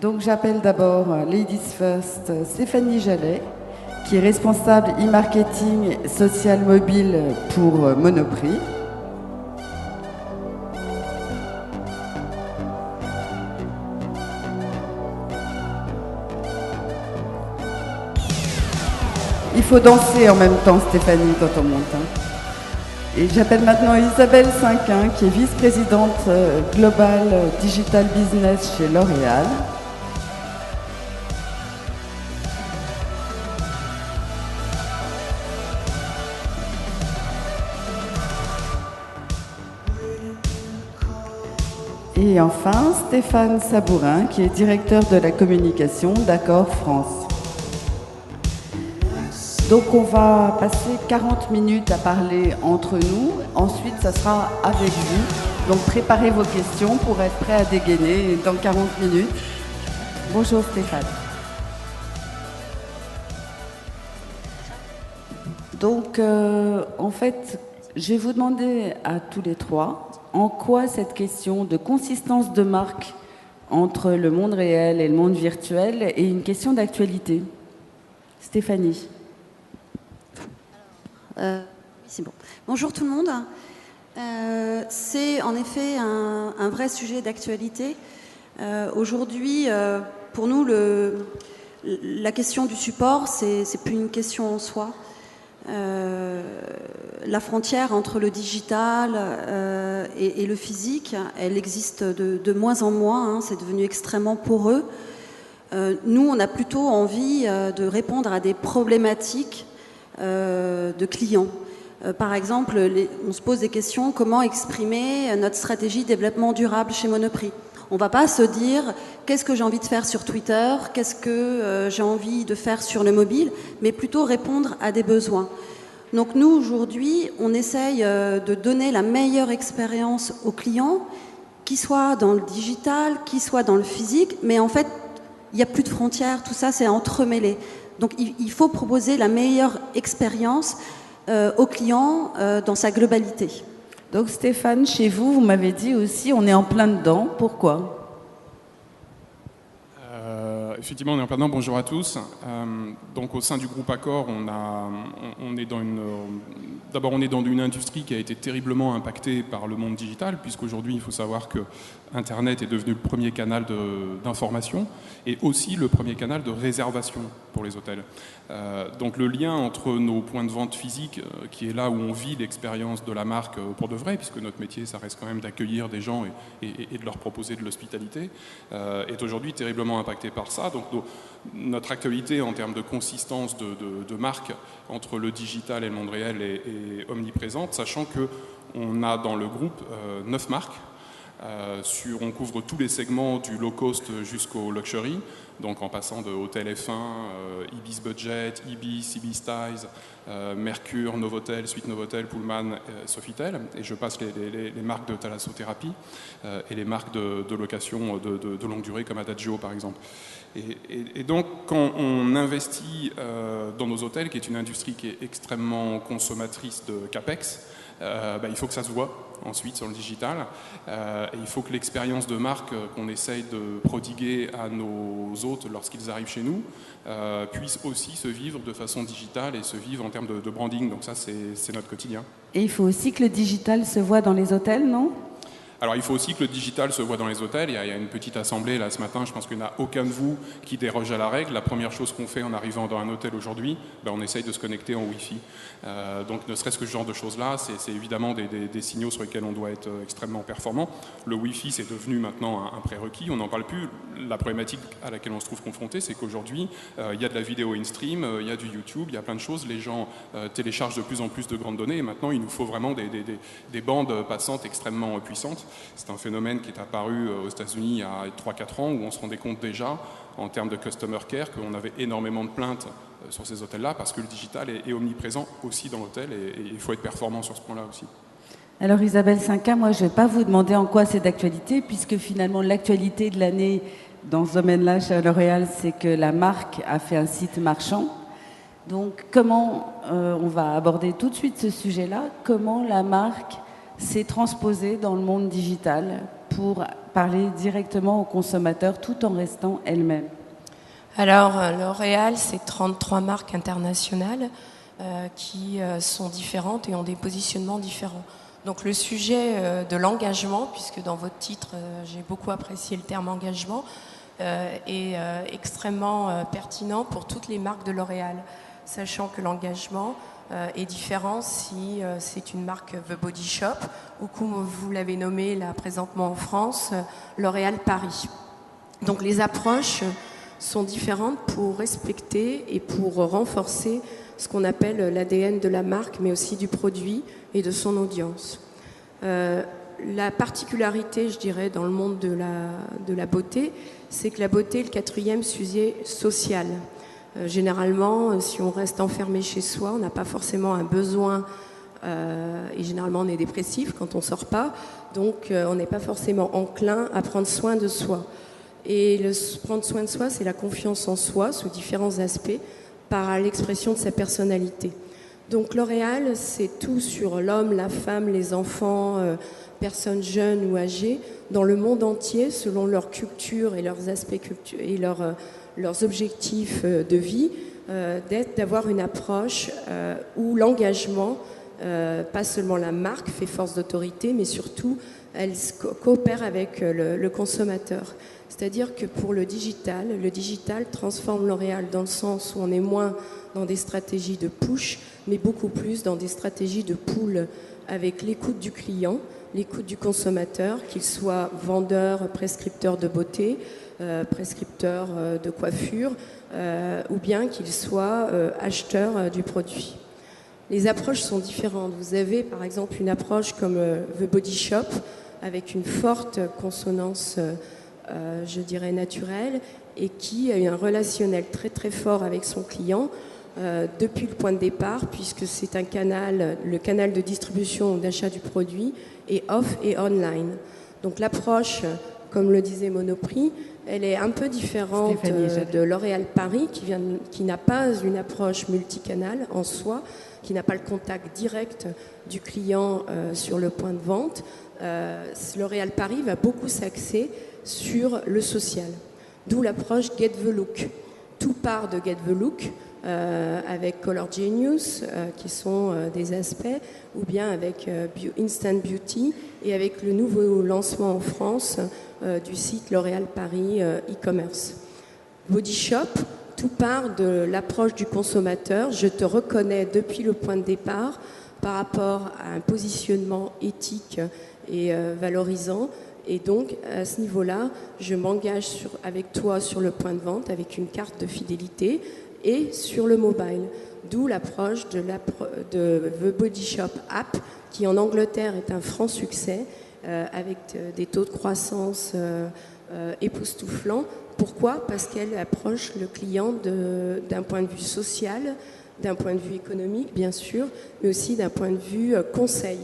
Donc j'appelle d'abord Ladies First Stéphanie Jallet, qui est responsable e-marketing social mobile pour Monoprix. Il faut danser en même temps, Stéphanie, quand on monte. Et j'appelle maintenant Isabelle Cinquin, qui est vice-présidente Global Digital Business chez L'Oréal. Et enfin, Stéphane Sabourin, qui est directeur de la communication d'Accor France. Donc on va passer 40 minutes à parler entre nous. Ensuite, ça sera avec vous. Donc préparez vos questions pour être prêts à dégainer dans 40 minutes. Bonjour Stéphane. Donc en fait, je vais vous demander à tous les trois en quoi cette question de consistance de marque entre le monde réel et le monde virtuel est une question d'actualité. Stéphanie. C'est bon. Bonjour tout le monde. C'est en effet un vrai sujet d'actualité. Aujourd'hui, pour nous, la question du support, c'est plus une question en soi. La frontière entre le digital et le physique, elle existe de moins en moins. C'est devenu extrêmement poreux. Nous, on a plutôt envie de répondre à des problématiques de clients. Par exemple, on se pose des questions, comment exprimer notre stratégie de développement durable chez Monoprix? On ne va pas se dire qu'est-ce que j'ai envie de faire sur Twitter, qu'est-ce que j'ai envie de faire sur le mobile, mais plutôt répondre à des besoins. Donc nous, aujourd'hui, on essaye de donner la meilleure expérience aux clients, qui soit dans le digital, qui soit dans le physique, mais en fait, il n'y a plus de frontières, tout ça c'est entremêlé. Donc il faut proposer la meilleure expérience aux clients dans sa globalité. Donc Stéphane, chez vous, vous m'avez dit aussi, on est en plein dedans. Pourquoi ? Effectivement, on est en plein dedans. Bonjour à tous. Donc au sein du groupe Accor, on est dans une industrie qui a été terriblement impactée par le monde digital, puisqu'aujourd'hui, il faut savoir que Internet est devenu le premier canal d'information et aussi le premier canal de réservation pour les hôtels. Donc le lien entre nos points de vente physiques, qui est là où on vit l'expérience de la marque pour de vrai, puisque notre métier, ça reste quand même d'accueillir des gens et de leur proposer de l'hospitalité, est aujourd'hui terriblement impacté par ça. Donc notre actualité en termes de consistance de marque entre le digital et le monde réel est omniprésente, sachant qu'on a dans le groupe 9 marques. On couvre tous les segments du low cost jusqu'au luxury, donc en passant de Hôtel F1, Ibis Budget, Ibis Styles, Mercure, Novotel, Suite Novotel, Pullman, Sofitel, et je passe les marques de thalassothérapie et les marques de location de longue durée comme Adagio par exemple. Et donc quand on investit dans nos hôtels, qui est une industrie qui est extrêmement consommatrice de CAPEX, il faut que ça se voit ensuite sur le digital, et il faut que l'expérience de marque qu'on essaye de prodiguer à nos hôtes lorsqu'ils arrivent chez nous puisse aussi se vivre de façon digitale et se vivre en termes de branding. Donc ça, c'est notre quotidien. Et il faut aussi que le digital se voit dans les hôtels, non ? Alors il faut aussi que le digital se voit dans les hôtels. Il y a une petite assemblée là ce matin, je pense qu'il n'y en a aucun de vous qui déroge à la règle. La première chose qu'on fait en arrivant dans un hôtel aujourd'hui, on essaye de se connecter en Wi-Fi. Donc ne serait-ce que ce genre de choses-là, c'est évidemment des signaux sur lesquels on doit être extrêmement performant. Le Wi-Fi, c'est devenu maintenant un prérequis, on n'en parle plus. La problématique à laquelle on se trouve confronté, c'est qu'aujourd'hui, il y a de la vidéo in-stream, il y a du YouTube, il y a plein de choses. Les gens téléchargent de plus en plus de grandes données et maintenant, il nous faut vraiment des bandes passantes extrêmement puissantes. C'est un phénomène qui est apparu aux États-Unis il y a 3-4 ans où on se rendait compte déjà, en termes de customer care, qu'on avait énormément de plaintes sur ces hôtels-là parce que le digital est omniprésent aussi dans l'hôtel et il faut être performant sur ce point-là aussi. Alors Isabelle Cinquin, moi je ne vais pas vous demander en quoi c'est d'actualité, puisque finalement l'actualité de l'année dans ce domaine-là chez L'Oréal, c'est que la marque a fait un site marchand. Donc comment, on va aborder tout de suite ce sujet-là, comment la marque s'est transposée dans le monde digital pour parler directement aux consommateurs tout en restant elle-même? Alors, L'Oréal, c'est 33 marques internationales qui sont différentes et ont des positionnements différents. Donc le sujet de l'engagement, puisque dans votre titre, j'ai beaucoup apprécié le terme engagement, est extrêmement pertinent pour toutes les marques de L'Oréal, sachant que l'engagement est différent si c'est une marque The Body Shop ou comme vous l'avez nommé là présentement en France, L'Oréal Paris. Donc les approches sont différentes pour respecter et pour renforcer ce qu'on appelle l'ADN de la marque, mais aussi du produit et de son audience. La particularité, je dirais, dans le monde de la beauté, c'est que la beauté est le quatrième sujet social. Généralement, si on reste enfermé chez soi, on n'a pas forcément un besoin, et généralement on est dépressif quand on ne sort pas, donc on n'est pas forcément enclin à prendre soin de soi. Et prendre soin de soi, c'est la confiance en soi sous différents aspects par l'expression de sa personnalité. Donc L'Oréal, c'est tout sur l'homme, la femme, les enfants, personnes jeunes ou âgées, dans le monde entier, selon leur culture et leurs aspects et leurs objectifs de vie, d'avoir une approche où l'engagement, pas seulement la marque fait force d'autorité, mais surtout elle coopère avec le consommateur. C'est-à-dire que pour le digital transforme L'Oréal dans le sens où on est moins dans des stratégies de push, mais beaucoup plus dans des stratégies de pull, avec l'écoute du client, l'écoute du consommateur, qu'il soit vendeur, prescripteur de beauté, prescripteur de coiffure, ou bien qu'il soit acheteur du produit. Les approches sont différentes. Vous avez par exemple une approche comme The Body Shop, avec une forte consonance je dirais naturelle, et qui a eu un relationnel très très fort avec son client depuis le point de départ, puisque c'est le canal de distribution ou d'achat du produit est off et online. Donc l'approche, comme le disait Monoprix, elle est un peu différente de L'Oréal Paris, qui n'a pas une approche multicanal en soi, qui n'a pas le contact direct du client sur le point de vente. L'Oréal Paris va beaucoup s'axer sur le social, d'où l'approche Get the Look. Tout part de Get the Look avec Color Genius qui sont des aspects, ou bien avec Instant Beauty, et avec le nouveau lancement en France du site L'Oréal Paris e-commerce. Body Shop, tout part de l'approche du consommateur. Je te reconnais depuis le point de départ par rapport à un positionnement éthique et valorisant. Et donc, à ce niveau-là, je m'engage avec toi sur le point de vente avec une carte de fidélité et sur le mobile. D'où l'approche de The Body Shop App, qui en Angleterre est un franc succès, avec des taux de croissance époustouflants. Pourquoi ? Parce qu'elle approche le client d'un point de vue social, d'un point de vue économique, bien sûr, mais aussi d'un point de vue conseil.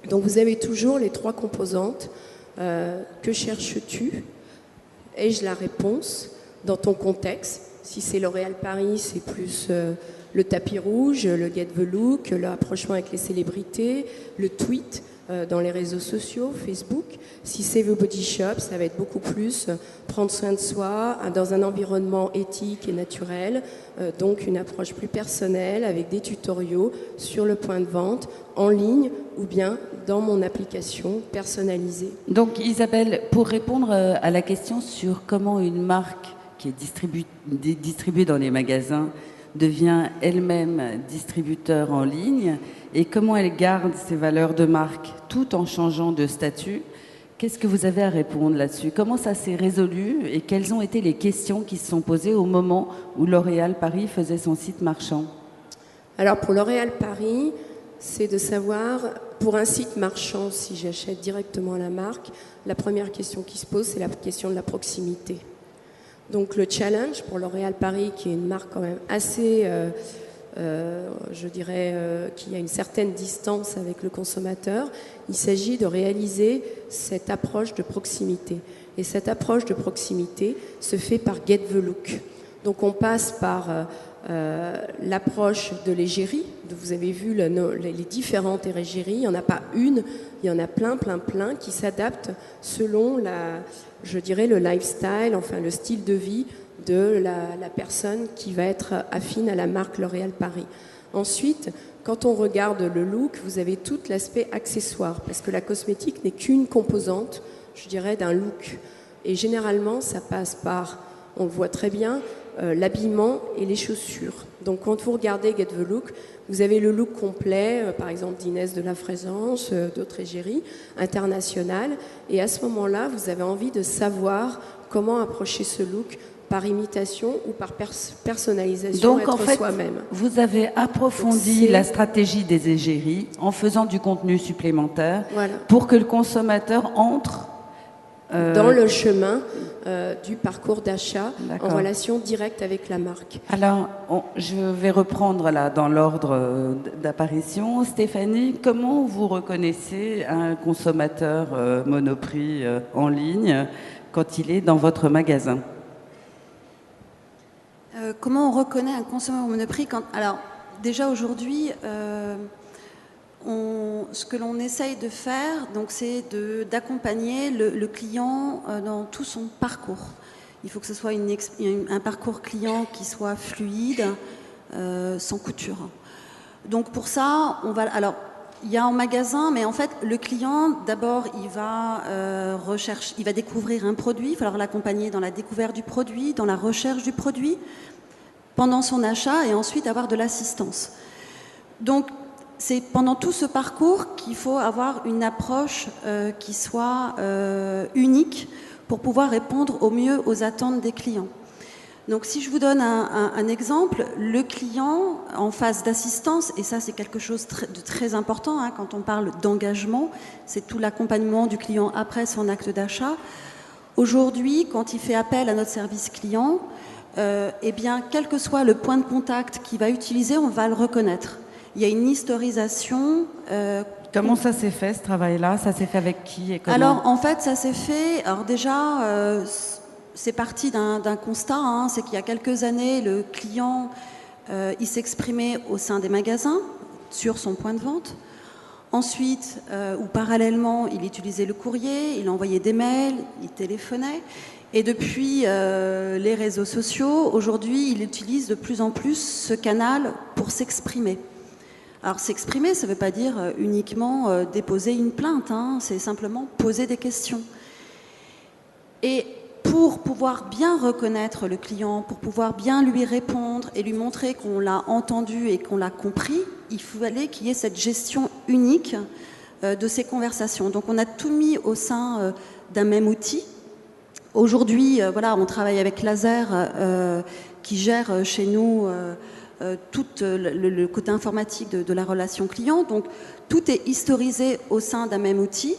Donc vous avez toujours les trois composantes. Que cherches-tu ? Ai-je la réponse dans ton contexte ? Si c'est L'Oréal Paris, c'est plus le tapis rouge, le get the look, le rapprochement avec les célébrités, le tweet dans les réseaux sociaux, Facebook. Si c'est The Body Shop, ça va être beaucoup plus prendre soin de soi dans un environnement éthique et naturel, donc une approche plus personnelle avec des tutoriaux sur le point de vente, en ligne ou bien dans mon application personnalisée. Donc Isabelle, pour répondre à la question sur comment une marque qui est distribuée dans les magasins devient elle-même distributeur en ligne et comment elle garde ses valeurs de marque tout en changeant de statut, qu'est-ce que vous avez à répondre là-dessus ? Comment ça s'est résolu et quelles ont été les questions qui se sont posées au moment où L'Oréal Paris faisait son site marchand ? Alors pour L'Oréal Paris, c'est de savoir, pour un site marchand, si j'achète directement la marque, la première question qui se pose, c'est la question de la proximité. Donc le challenge pour L'Oréal Paris, qui est une marque quand même assez, je dirais, qui a une certaine distance avec le consommateur, il s'agit de réaliser cette approche de proximité. Et cette approche de proximité se fait par Get the Look. Donc on passe par l'approche de l'égérie, vous avez vu les différentes égéries, il n'y en a pas une, il y en a plein qui s'adaptent selon je dirais le lifestyle, enfin le style de vie de la personne qui va être affine à la marque L'Oréal Paris. Ensuite, quand on regarde le look, vous avez tout l'aspect accessoire, parce que la cosmétique n'est qu'une composante, je dirais, d'un look. Et généralement, ça passe par, on le voit très bien, l'habillement et les chaussures. Donc quand vous regardez Get the Look, vous avez le look complet, par exemple d'Inès de la Fraisance, d'autres égéries internationales. Et à ce moment-là, vous avez envie de savoir comment approcher ce look par imitation ou par personnalisation. Donc en fait, soi-même. Vous avez approfondi la stratégie des égéries en faisant du contenu supplémentaire pour que le consommateur entre dans le chemin du parcours d'achat en relation directe avec la marque. Alors, je vais reprendre là dans l'ordre d'apparition. Stéphanie, comment vous reconnaissez un consommateur Monoprix en ligne quand il est dans votre magasin ? Comment on reconnaît un consommateur Monoprix Alors, déjà aujourd'hui, ce que l'on essaye de faire, donc, c'est d'accompagner le client dans tout son parcours. Il faut que ce soit un parcours client qui soit fluide, sans couture. Donc pour ça, alors il y a en magasin, mais en fait le client, d'abord, il va il va découvrir un produit. Il va falloir l'accompagner dans la découverte du produit, dans la recherche du produit, pendant son achat, et ensuite avoir de l'assistance. Donc c'est pendant tout ce parcours qu'il faut avoir une approche qui soit unique pour pouvoir répondre au mieux aux attentes des clients. Donc si je vous donne un exemple, le client en phase d'assistance, et ça c'est quelque chose de très important quand on parle d'engagement, c'est tout l'accompagnement du client après son acte d'achat. Aujourd'hui, quand il fait appel à notre service client, eh bien, quel que soit le point de contact qu'il va utiliser, on va le reconnaître. Il y a une historisation. Comment ça s'est fait, ce travail-là ? Ça s'est fait avec qui et comment ? Alors, en fait, ça s'est fait... Alors déjà, c'est parti d'un constat, c'est qu'il y a quelques années, le client, il s'exprimait au sein des magasins, sur son point de vente. Ensuite, ou parallèlement, il utilisait le courrier, il envoyait des mails, il téléphonait. Et depuis les réseaux sociaux, aujourd'hui, il utilise de plus en plus ce canal pour s'exprimer. Alors s'exprimer, ça ne veut pas dire uniquement déposer une plainte, c'est simplement poser des questions. Et pour pouvoir bien reconnaître le client, pour pouvoir bien lui répondre et lui montrer qu'on l'a entendu et qu'on l'a compris, il fallait qu'il y ait cette gestion unique de ces conversations. Donc on a tout mis au sein d'un même outil. Aujourd'hui, on travaille avec Laser qui gère chez nous tout le côté informatique de la relation client. Donc tout est historisé au sein d'un même outil.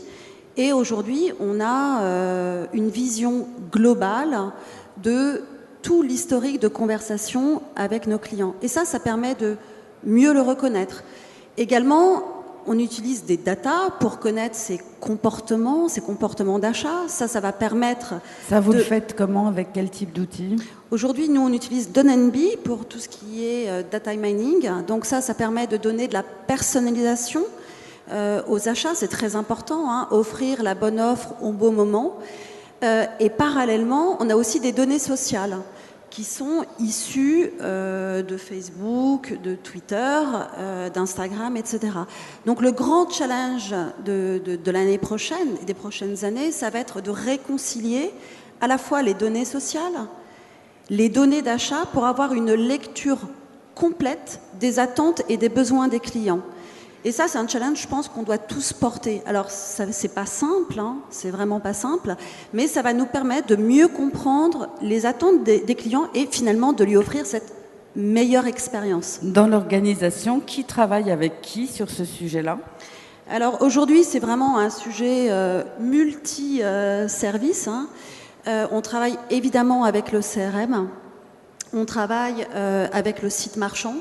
Et aujourd'hui, on a une vision globale de tout l'historique de conversation avec nos clients. Et ça permet de mieux le reconnaître. Également, on utilise des datas pour connaître ses comportements d'achat. Ça va permettre... Ça, vous le faites comment ? Avec quel type d'outils ? Aujourd'hui, nous, on utilise DonNB pour tout ce qui est data mining. Donc ça permet de donner de la personnalisation aux achats. C'est très important, offrir la bonne offre au bon moment. Et parallèlement, on a aussi des données sociales qui sont issues de Facebook, de Twitter, d'Instagram, etc. Donc le grand challenge de l'année prochaine et des prochaines années, ça va être de réconcilier à la fois les données sociales, les données d'achat pour avoir une lecture complète des attentes et des besoins des clients. Et ça, c'est un challenge, je pense, qu'on doit tous porter. Alors, c'est pas simple, c'est vraiment pas simple, mais ça va nous permettre de mieux comprendre les attentes des clients et finalement de lui offrir cette meilleure expérience. Dans l'organisation, qui travaille avec qui sur ce sujet-là ? Alors, aujourd'hui, c'est vraiment un sujet multi-service. On travaille évidemment avec le CRM, on travaille avec le site marchand,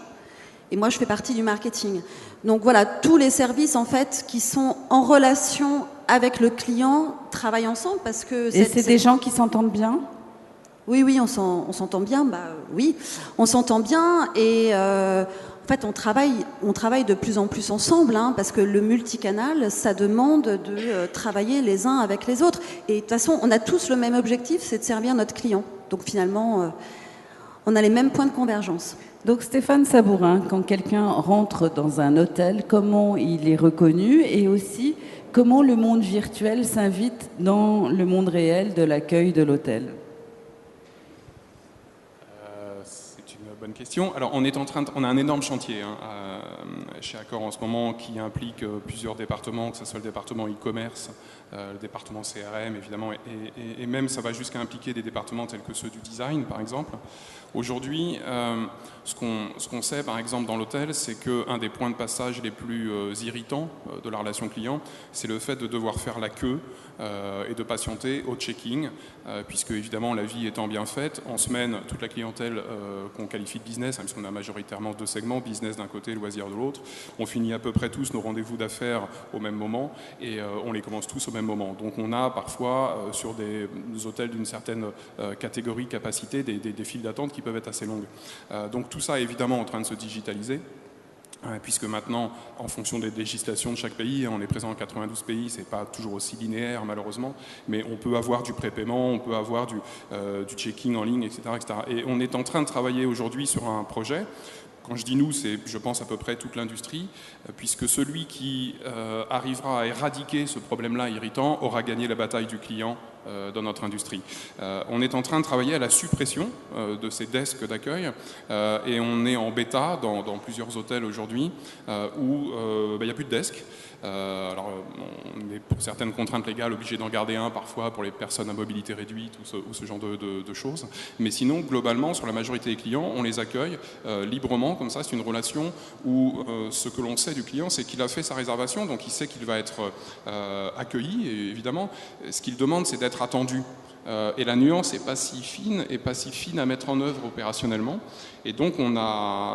et moi, je fais partie du marketing. Donc voilà, tous les services en fait qui sont en relation avec le client travaillent ensemble parce que... Et c'est des gens qui s'entendent bien ? Oui, on s'entend bien. Oui, on s'entend bien et en fait, on travaille de plus en plus ensemble, hein, parce que le multicanal, ça demande de travailler les uns avec les autres. Et de toute façon, on a tous le même objectif, c'est de servir notre client. Donc finalement, on a les mêmes points de convergence. Donc Stéphane Sabourin, quand quelqu'un rentre dans un hôtel, comment il est reconnu et aussi comment le monde virtuel s'invite dans le monde réel de l'accueil de l'hôtel? C'est une bonne question. Alors, on a un énorme chantier chez Accor en ce moment qui implique plusieurs départements, que ce soit le département e-commerce, le département CRM évidemment, et même ça va jusqu'à impliquer des départements tels que ceux du design par exemple. Aujourd'hui, ce qu'on sait par exemple dans l'hôtel, c'est qu'un des points de passage les plus irritants de la relation client, c'est le fait de devoir faire la queue et de patienter au checking, puisque évidemment la vie étant bien faite, en semaine, toute la clientèle qu'on qualifie de business, puisqu'on a majoritairement deux segments, business d'un côté, loisirs de l'autre, on finit à peu près tous nos rendez-vous d'affaires au même moment et on les commence tous au même moment. Donc on a parfois sur des hôtels d'une certaine catégorie, capacité, des files d'attente qui peuvent être assez longues. Donc tout ça est évidemment en train de se digitaliser. Puisque maintenant, en fonction des législations de chaque pays, on est présent en 92 pays, c'est pas toujours aussi linéaire malheureusement, mais on peut avoir du prépaiement, on peut avoir du checking en ligne, etc., etc. Et on est en train de travailler aujourd'hui sur un projet. Quand je dis nous, c'est, je pense, à peu près toute l'industrie, puisque celui qui arrivera à éradiquer ce problème-là irritant aura gagné la bataille du client dans notre industrie. On est en train de travailler à la suppression de ces desks d'accueil et on est en bêta dans plusieurs hôtels aujourd'hui où il n'y a plus de desk. Alors, on est pour certaines contraintes légales obligé d'en garder un parfois pour les personnes à mobilité réduite ou ce genre de choses. Mais sinon, globalement, sur la majorité des clients, on les accueille librement, comme ça. C'est une relation où ce que l'on sait du client, c'est qu'il a fait sa réservation, donc il sait qu'il va être accueilli. Et évidemment, ce qu'il demande, c'est d'être attendu. Et la nuance n'est pas si fine à mettre en œuvre opérationnellement. Et donc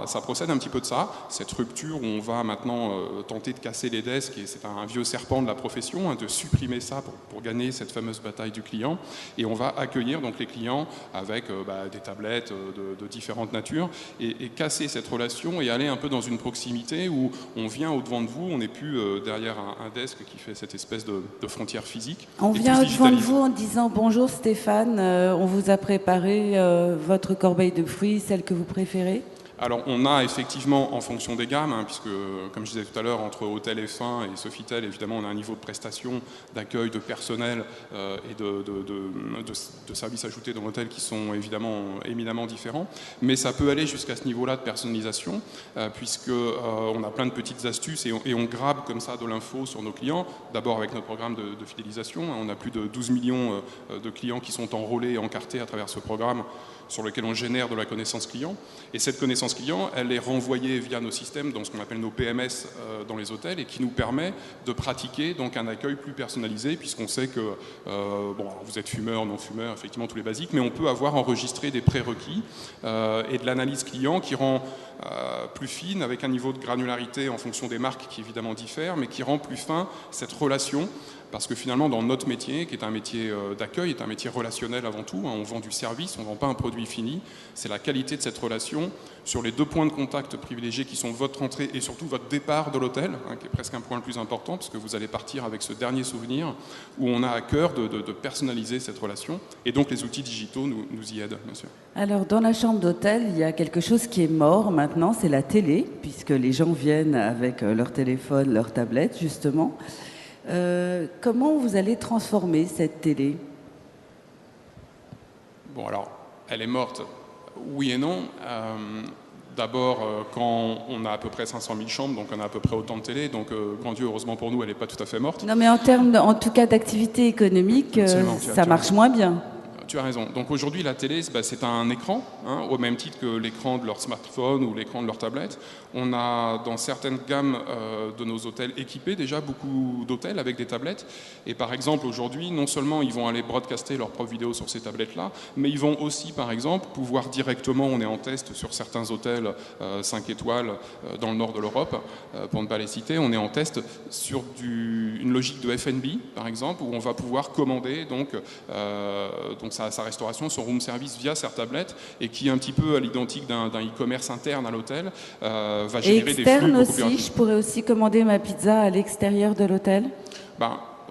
ça procède un petit peu de ça, cette rupture où on va maintenant tenter de casser les desks, et c'est un vieux serpent de la profession, de supprimer ça pour gagner cette fameuse bataille du client. Et on va accueillir donc les clients avec des tablettes de différentes natures et casser cette relation et aller un peu dans une proximité où on vient au-devant de vous, on n'est plus derrière un desk qui fait cette espèce de frontière physique. On vient au-devant de vous en disant bonjour Stéphane, on vous a préparé votre corbeille de fruits, celle que vous préférez. Alors on a effectivement en fonction des gammes, puisque comme je disais tout à l'heure, entre Hôtel F1 et Sofitel, évidemment on a un niveau de prestation, d'accueil, de personnel et de services ajoutés dans l'hôtel qui sont éminemment différents. Mais ça peut aller jusqu'à ce niveau-là de personnalisation, puisque on a plein de petites astuces et on grabe comme ça de l'info sur nos clients. D'abord avec notre programme de fidélisation, on a plus de 12 millions de clients qui sont enrôlés et encartés à travers ce programme sur lequel on génère de la connaissance client. Et cette connaissance client, elle est renvoyée via nos systèmes dans ce qu'on appelle nos PMS dans les hôtels et qui nous permet de pratiquer donc un accueil plus personnalisé, puisqu'on sait que vous êtes fumeur, non fumeur, effectivement tous les basiques, mais on peut avoir enregistré des prérequis et de l'analyse client qui rend plus fine, avec un niveau de granularité en fonction des marques qui évidemment diffèrent, mais qui rend plus fin cette relation. Parce que finalement, dans notre métier, qui est un métier d'accueil, est un métier relationnel avant tout, on vend du service, on ne vend pas un produit fini, c'est la qualité de cette relation sur les deux points de contact privilégiés qui sont votre entrée et surtout votre départ de l'hôtel, qui est presque un point le plus important, parce que vous allez partir avec ce dernier souvenir, où on a à cœur de personnaliser cette relation, et donc les outils digitaux nous y aident, bien sûr. Alors, dans la chambre d'hôtel, il y a quelque chose qui est mort maintenant, c'est la télé, puisque les gens viennent avec leur téléphone, leur tablette, justement. Comment vous allez transformer cette télé ? Bon, alors, elle est morte, oui et non. D'abord, quand on a à peu près 500 000 chambres, donc on a à peu près autant de télé, donc grand Dieu, heureusement pour nous, elle n'est pas tout à fait morte. Non, mais en termes, en tout cas, d'activité économique, ça marche moins bien. Tu as raison. Donc aujourd'hui, la télé, c'est un écran, au même titre que l'écran de leur smartphone ou l'écran de leur tablette. On a dans certaines gammes de nos hôtels équipés déjà beaucoup d'hôtels avec des tablettes. Et par exemple, aujourd'hui, non seulement ils vont aller broadcaster leurs propres vidéos sur ces tablettes-là, mais ils vont aussi, par exemple, pouvoir directement, on est en test sur certains hôtels 5 étoiles dans le nord de l'Europe, pour ne pas les citer, on est en test sur une logique de F&B, par exemple, où on va pouvoir commander donc sa restauration, son room service via sa tablette, et qui, un petit peu à l'identique d'un e-commerce interne à l'hôtel, va générer des flux beaucoup plus rapides. Je pourrais aussi commander ma pizza à l'extérieur de l'hôtel?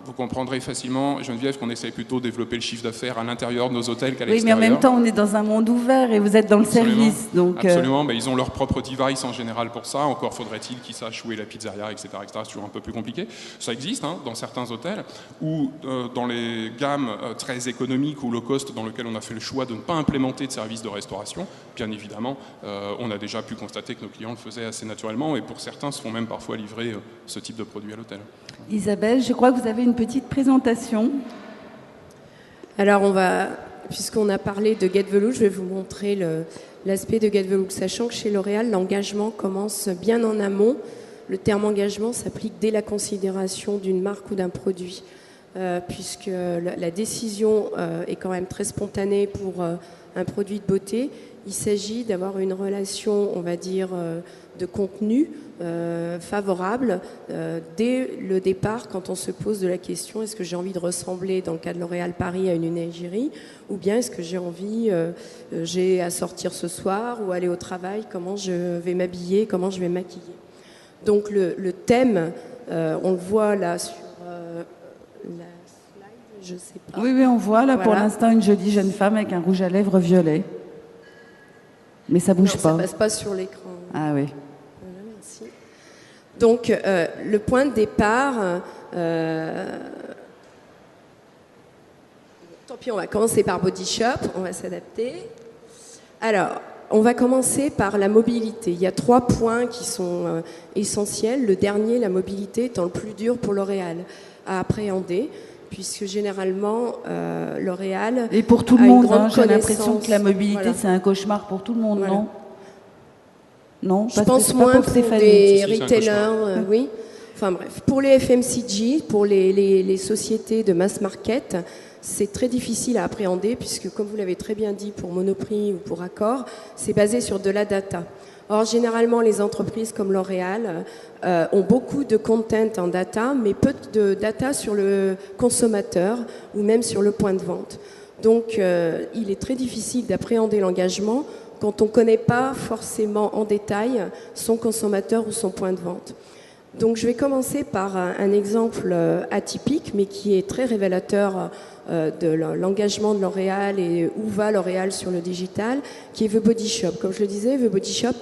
Vous comprendrez facilement, Geneviève, qu'on essaye plutôt de développer le chiffre d'affaires à l'intérieur de nos hôtels qu'à l'extérieur. Oui, mais en même temps, on est dans un monde ouvert et vous êtes dans le service. Donc Absolument, ils ont leur propre device en général pour ça. Encore faudrait-il qu'ils sachent où est la pizzeria, etc. C'est toujours un peu plus compliqué. Ça existe dans certains hôtels, ou dans les gammes très économiques ou low cost dans lesquelles on a fait le choix de ne pas implémenter de service de restauration. Bien évidemment, on a déjà pu constater que nos clients le faisaient assez naturellement, et pour certains se font même parfois livrer ce type de produit à l'hôtel. Isabelle, je crois que vous avez une petite présentation. Alors puisqu'on a parlé de Get the Look, je vais vous montrer l'aspect de Get the Look, sachant que chez L'Oréal, l'engagement commence bien en amont. Le terme engagement s'applique dès la considération d'une marque ou d'un produit, puisque la décision est quand même très spontanée pour un produit de beauté. Il s'agit d'avoir une relation, on va dire, de contenu favorable dès le départ, quand on se pose de la question: est-ce que j'ai envie de ressembler, dans le cas de L'Oréal Paris, à une égérie, ou bien est-ce que j'ai à sortir ce soir ou aller au travail, comment je vais m'habiller, comment je vais maquiller. Donc le thème, on le voit là sur la slide, je sais pas. Oui, on voit là pour l'instant une jolie jeune femme avec un rouge à lèvres violet. Mais ça bouge pas. Ça passe pas sur l'écran. Ah oui. Voilà, merci. Donc le point de départ, tant pis, on va commencer par Body Shop, on va s'adapter. Alors, on va commencer par la mobilité. Il y a 3 points qui sont essentiels. Le dernier, la mobilité, étant le plus dur pour L'Oréal à appréhender, puisque généralement, L'Oréal... Et pour tout le monde, j'ai l'impression que la mobilité, c'est un cauchemar pour tout le monde, non? Non, je pense moins pour des retailers, oui. Enfin bref, pour les FMCG, pour les sociétés de mass market, c'est très difficile à appréhender, puisque, comme vous l'avez très bien dit, pour Monoprix ou pour Accor, c'est basé sur de la data. Or, généralement, les entreprises comme L'Oréal ont beaucoup de content en data, mais peu de data sur le consommateur ou même sur le point de vente. Donc, il est très difficile d'appréhender l'engagement quand on ne connaît pas forcément en détail son consommateur ou son point de vente. Donc, je vais commencer par un exemple atypique, mais qui est très révélateur de l'engagement de L'Oréal et où va L'Oréal sur le digital, qui est The Body Shop. Comme je le disais, The Body Shop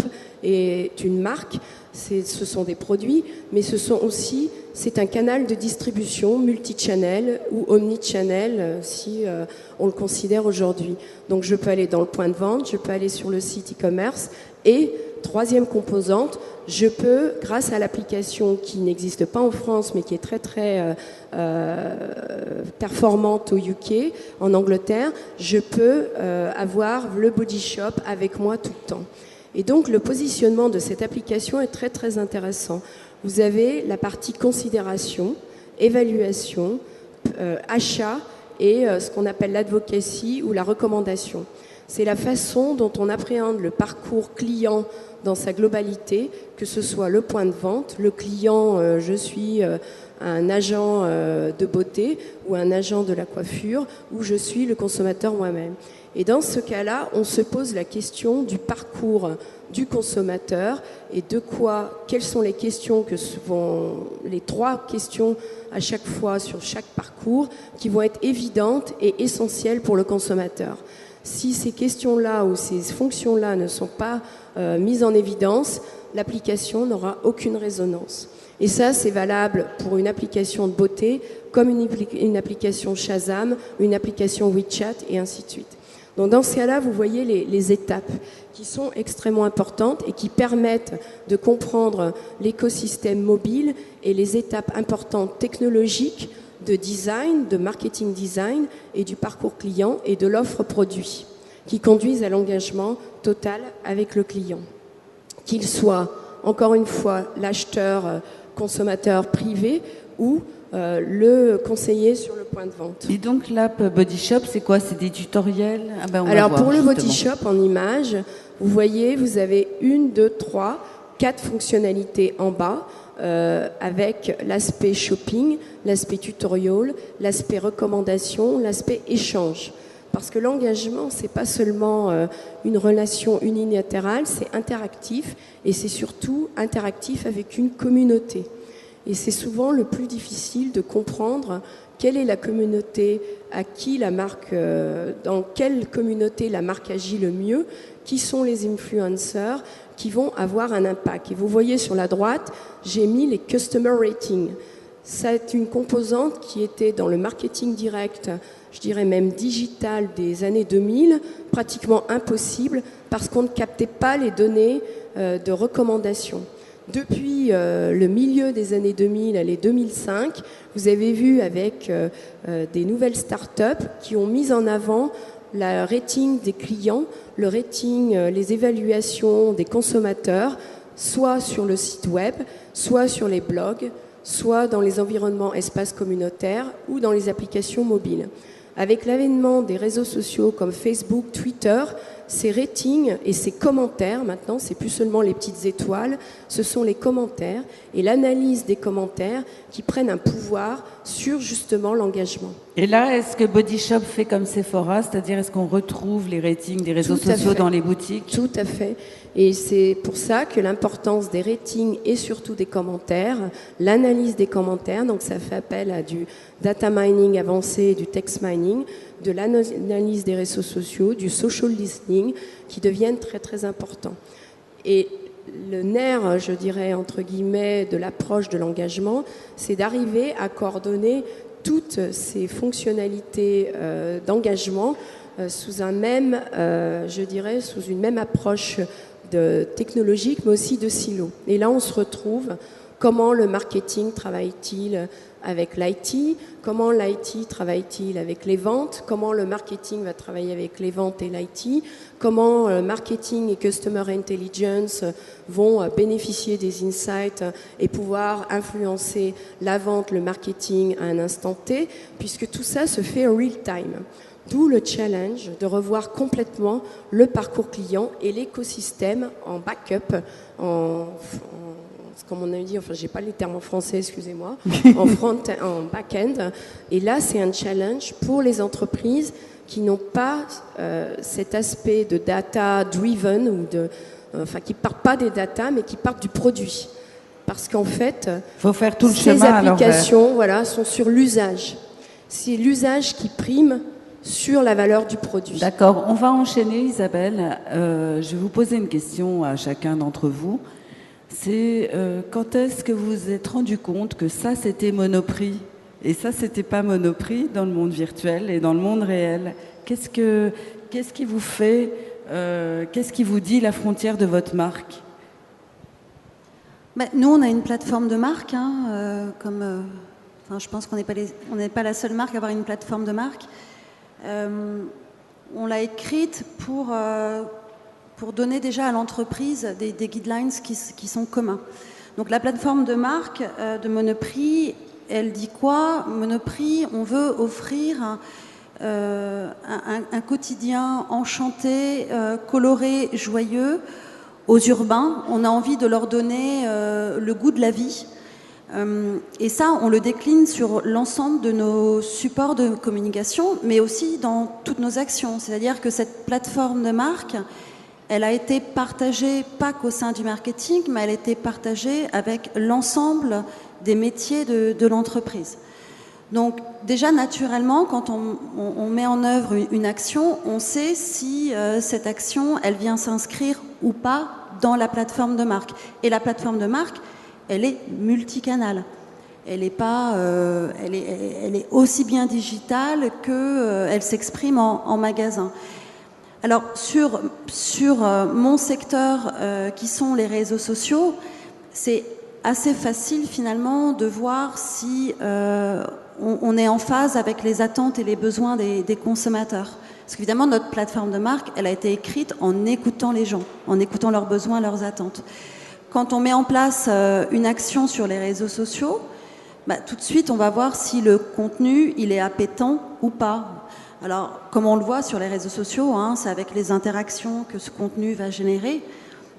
est une marque, ce sont des produits, mais c'est un canal de distribution multi-channel ou omni-channel, si on le considère aujourd'hui. Donc je peux aller dans le point de vente, je peux aller sur le site e-commerce, et troisième composante, je peux, grâce à l'application qui n'existe pas en France, mais qui est très très performante au UK, en Angleterre, je peux avoir le Body Shop avec moi tout le temps. Et donc le positionnement de cette application est très très intéressant. Vous avez la partie considération, évaluation, achat et ce qu'on appelle l'advocacy ou la recommandation. C'est la façon dont on appréhende le parcours client dans sa globalité, que ce soit le point de vente, le client, je suis un agent de beauté ou un agent de la coiffure, ou je suis le consommateur moi-même. Et dans ce cas-là, on se pose la question du parcours du consommateur et quelles sont les questions les 3 questions à chaque fois sur chaque parcours qui vont être évidentes et essentielles pour le consommateur. Si ces questions-là ou ces fonctions-là ne sont pas mises en évidence, l'application n'aura aucune résonance. Et ça, c'est valable pour une application de beauté comme une application Shazam, une application WeChat et ainsi de suite. Donc dans ce cas-là, vous voyez les étapes qui sont extrêmement importantes et qui permettent de comprendre l'écosystème mobile et les étapes importantes technologiques de design, de marketing design et du parcours client et de l'offre produit qui conduisent à l'engagement total avec le client. Qu'il soit, encore une fois, l'acheteur consommateur privé ou le conseiller sur le point de vente. Et donc l'app Body Shop, c'est quoi? C'est des tutoriels? Alors pour le Body Shop en image, vous voyez, vous avez 1, 2, 3, 4 fonctionnalités en bas avec l'aspect shopping, l'aspect tutorial, l'aspect recommandation, l'aspect échange. parce que l'engagement, c'est pas seulement une relation unilatérale, c'est interactif et c'est surtout interactif avec une communauté. Et c'est souvent le plus difficile de comprendre quelle est la communauté, à qui la marque, dans quelle communauté la marque agit le mieux, qui sont les influenceurs qui vont avoir un impact. Et vous voyez sur la droite, j'ai mis les customer ratings. C'est une composante qui était dans le marketing direct, je dirais même digital des années 2000, pratiquement impossible parce qu'on ne captait pas les données de recommandation. Depuis le milieu des années 2000 à les 2005, vous avez vu avec des nouvelles startups qui ont mis en avant le rating des clients, le rating, les évaluations des consommateurs, soit sur le site web, soit sur les blogs, soit dans les environnements espaces communautaires ou dans les applications mobiles. Avec l'avènement des réseaux sociaux comme Facebook, Twitter, ces ratings et ces commentaires, maintenant, c'est plus seulement les petites étoiles, ce sont les commentaires et l'analyse des commentaires qui prennent un pouvoir sur justement l'engagement. Et là, est-ce que Body Shop fait comme Sephora, c'est-à-dire est-ce qu'on retrouve les ratings des réseaux sociaux dans les boutiques? Tout à fait. Et c'est pour ça que l'importance des ratings et surtout des commentaires, l'analyse des commentaires, donc ça fait appel à du data mining avancé, du text mining, de l'analyse des réseaux sociaux, du social listening, qui deviennent très très importants. Et le nerf, je dirais, entre guillemets, de l'approche de l'engagement, c'est d'arriver à coordonner toutes ces fonctionnalités d'engagement sous un même, je dirais, sous une même approche technologique, mais aussi de silo. Et là, on se retrouve comment le marketing travaille-t-il avec l'IT, comment l'IT travaille-t-il avec les ventes, comment le marketing va travailler avec les ventes et l'IT, comment le marketing et Customer Intelligence vont bénéficier des insights et pouvoir influencer la vente, le marketing à un instant T, puisque tout ça se fait en real time. D'où le challenge de revoir complètement le parcours client et l'écosystème en backup, comme on a dit, enfin j'ai pas les termes en français, excusez-moi, en back-end. Et là, c'est un challenge pour les entreprises qui n'ont pas cet aspect de data-driven, ou qui partent pas des data, mais qui partent du produit. Parce qu'en fait, faut faire tout le ces chemin applications sont sur l'usage. C'est l'usage qui prime sur la valeur du produit. D'accord, on va enchaîner, Isabelle. Je vais vous poser une question à chacun d'entre vous. C'est quand est-ce que vous vous êtes rendu compte que ça c'était Monoprix et ça c'était pas Monoprix dans le monde virtuel et dans le monde réel? Qu'est-ce qui vous fait, qu'est-ce qui vous dit la frontière de votre marque? Nous, on a une plateforme de marque, je pense qu'on n'est pas la seule marque à avoir une plateforme de marque. On l'a écrite pour donner déjà à l'entreprise des guidelines qui sont communs. Donc la plateforme de marque de Monoprix, elle dit quoi? Monoprix, on veut offrir un quotidien enchanté, coloré, joyeux aux urbains. On a envie de leur donner le goût de la vie. Et ça, on le décline sur l'ensemble de nos supports de communication, mais aussi dans toutes nos actions. C'est-à-dire que cette plateforme de marque, elle a été partagée, pas qu'au sein du marketing, mais elle a été partagée avec l'ensemble des métiers de l'entreprise. Donc déjà, naturellement, quand on met en œuvre une action, on sait si cette action, elle vient s'inscrire ou pas dans la plateforme de marque. Et la plateforme de marque, elle est multicanale. Elle est pas, elle est aussi bien digitale qu'elle s'exprime en magasin. Alors sur mon secteur, qui sont les réseaux sociaux, c'est assez facile finalement de voir si on est en phase avec les attentes et les besoins des consommateurs. Parce qu'évidemment, notre plateforme de marque, elle a été écrite en écoutant les gens, en écoutant leurs besoins, leurs attentes. Quand on met en place une action sur les réseaux sociaux, tout de suite, on va voir si le contenu, il est appétant ou pas. Alors, comme on le voit sur les réseaux sociaux, c'est avec les interactions que ce contenu va générer.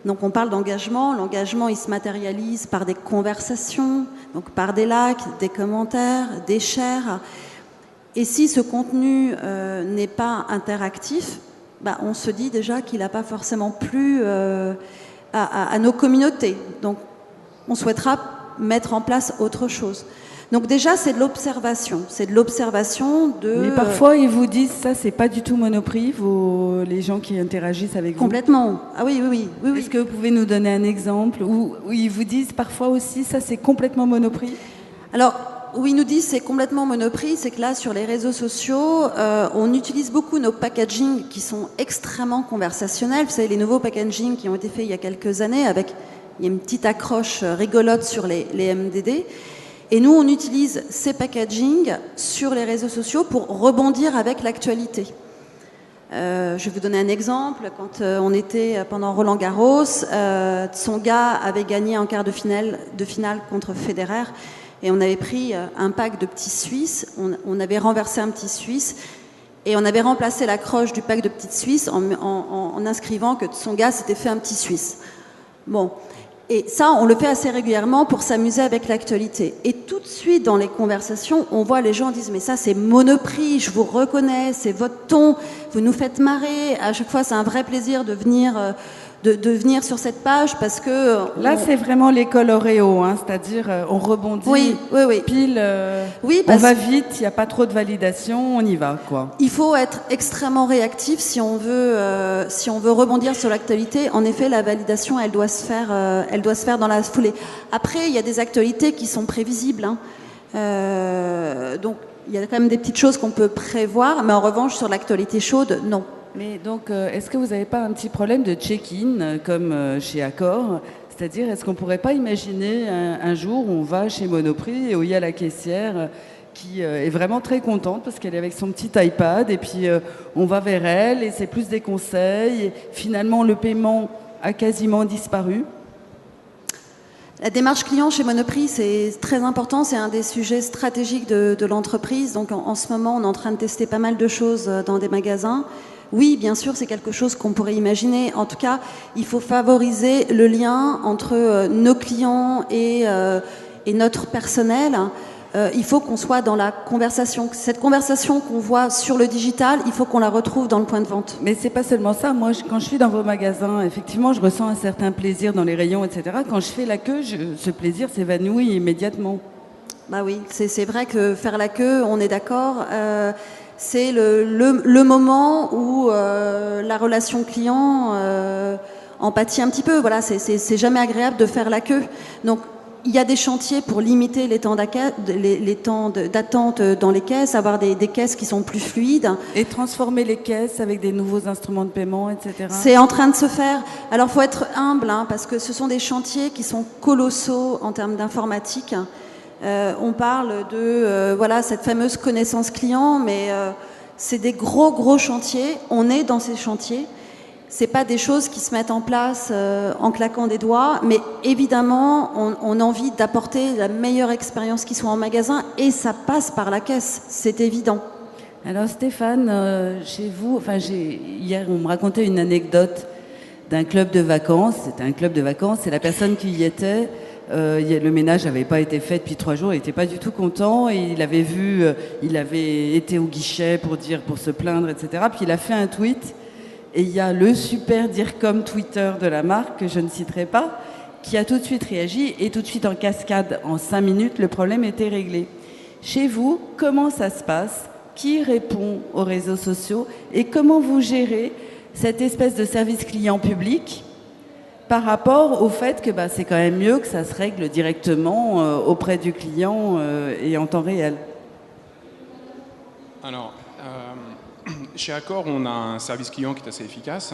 Donc, on parle d'engagement. L'engagement, il se matérialise par des conversations, donc par des likes, des commentaires, des shares. Et si ce contenu n'est pas interactif, on se dit déjà qu'il n'a pas forcément plu à nos communautés. Donc, on souhaitera mettre en place autre chose. Donc déjà, c'est de l'observation. C'est de l'observation de... Mais parfois, ils vous disent, ça, c'est pas du tout Monoprix, les gens qui interagissent avec vous. Complètement. Ah oui. Est-ce que vous pouvez nous donner un exemple où ils vous disent parfois aussi, ça, c'est complètement Monoprix? Alors, où ils nous disent c'est complètement Monoprix, c'est que là, sur les réseaux sociaux, on utilise beaucoup nos packagings qui sont extrêmement conversationnels. Vous savez, les nouveaux packagings qui ont été faits il y a quelques années, il y a une petite accroche rigolote sur les MDD. Et nous, on utilise ces packagings sur les réseaux sociaux pour rebondir avec l'actualité. Je vais vous donner un exemple. Quand on était pendant Roland-Garros, Tsonga avait gagné en quart de finale contre Federer. Et on avait pris un pack de petits Suisses. On avait renversé un petit Suisse. Et on avait remplacé l'accroche du pack de petites Suisses en inscrivant que Tsonga s'était fait un petit Suisse. Bon. Et ça, on le fait assez régulièrement pour s'amuser avec l'actualité. Et tout de suite, dans les conversations, on voit les gens disent « Mais ça, c'est Monoprix, je vous reconnais, c'est votre ton, vous nous faites marrer. » À chaque fois, c'est un vrai plaisir de venir sur cette page parce que... Là, c'est vraiment l'école Oreo, hein, c'est-à-dire on rebondit oui. pile, on va vite, il n'y a pas trop de validation, on y va, quoi. Il faut être extrêmement réactif si on veut rebondir sur l'actualité. En effet, la validation, elle doit se faire dans la foulée. Après, il y a des actualités qui sont prévisibles, hein. Donc, il y a quand même des petites choses qu'on peut prévoir, mais en revanche, sur l'actualité chaude, non. Mais donc, est-ce que vous n'avez pas un petit problème de check-in, comme chez Accor? C'est-à-dire, est-ce qu'on ne pourrait pas imaginer un jour où on va chez Monoprix et où il y a la caissière qui est vraiment très contente parce qu'elle est avec son petit iPad et puis on va vers elle et c'est plus des conseils. Et finalement, le paiement a quasiment disparu. La démarche client chez Monoprix, c'est très important, c'est un des sujets stratégiques de l'entreprise. Donc en ce moment, on est en train de tester pas mal de choses dans des magasins. Oui, bien sûr, c'est quelque chose qu'on pourrait imaginer. En tout cas, il faut favoriser le lien entre nos clients et notre personnel. Il faut qu'on soit dans la conversation. Cette conversation qu'on voit sur le digital, il faut qu'on la retrouve dans le point de vente. Mais c'est pas seulement ça. Moi, quand je suis dans vos magasins, effectivement, je ressens un certain plaisir dans les rayons, etc. Quand je fais la queue, ce plaisir s'évanouit immédiatement. Bah oui, c'est vrai que faire la queue, on est d'accord. C'est le moment où la relation client en pâtit un petit peu. Voilà, c'est jamais agréable de faire la queue. Donc, il y a des chantiers pour limiter les temps d'attente dans les caisses, avoir des caisses qui sont plus fluides. Et transformer les caisses avec des nouveaux instruments de paiement, etc. C'est en train de se faire. Alors, il faut être humble, hein, parce que ce sont des chantiers qui sont colossaux en termes d'informatique. On parle de cette fameuse connaissance client, mais c'est des gros chantiers. On est dans ces chantiers. C'est pas des choses qui se mettent en place en claquant des doigts, mais évidemment, on a envie d'apporter la meilleure expérience qui soit en magasin, et ça passe par la caisse, c'est évident. Alors Stéphane, chez vous, hier on me racontait une anecdote d'un club de vacances. C'était un club de vacances, et la personne qui y était, le ménage n'avait pas été fait depuis 3 jours, il n'était pas du tout content, et il avait été au guichet pour se plaindre, etc. Puis il a fait un tweet. Et il y a le super DIRCOM Twitter de la marque, que je ne citerai pas, qui a tout de suite réagi, et tout de suite en cascade, en 5 minutes, le problème était réglé. Chez vous, comment ça se passe? Qui répond aux réseaux sociaux? Et comment vous gérez cette espèce de service client public par rapport au fait que c'est quand même mieux que ça se règle directement auprès du client et en temps réel? Alors, chez Accor, on a un service client qui est assez efficace,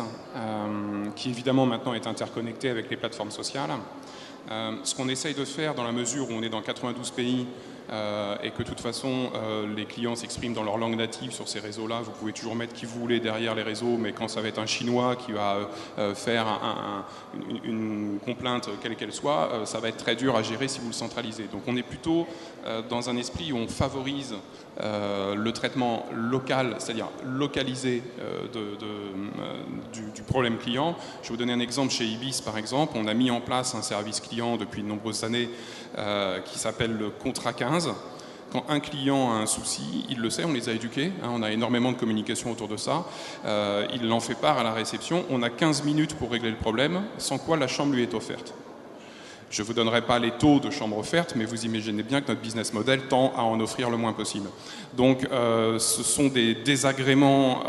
qui évidemment maintenant est interconnecté avec les plateformes sociales. Ce qu'on essaye de faire dans la mesure où on est dans 92 pays et que de toute façon les clients s'expriment dans leur langue native sur ces réseaux-là, vous pouvez toujours mettre qui vous voulez derrière les réseaux, mais quand ça va être un Chinois qui va faire une complainte quelle qu'elle soit, ça va être très dur à gérer si vous le centralisez. Donc on est plutôt dans un esprit où on favorise le traitement local, c'est-à-dire localisé du problème client. Je vais vous donner un exemple chez Ibis par exemple. On a mis en place un service client depuis de nombreuses années qui s'appelle le Contrat 15. quand un client a un souci, il le sait, on les a éduqués, hein, on a énormément de communication autour de ça, il en fait part à la réception, on a 15 minutes pour régler le problème, sans quoi la chambre lui est offerte. Je ne vous donnerai pas les taux de chambres offertes, mais vous imaginez bien que notre business model tend à en offrir le moins possible. Donc ce sont des désagréments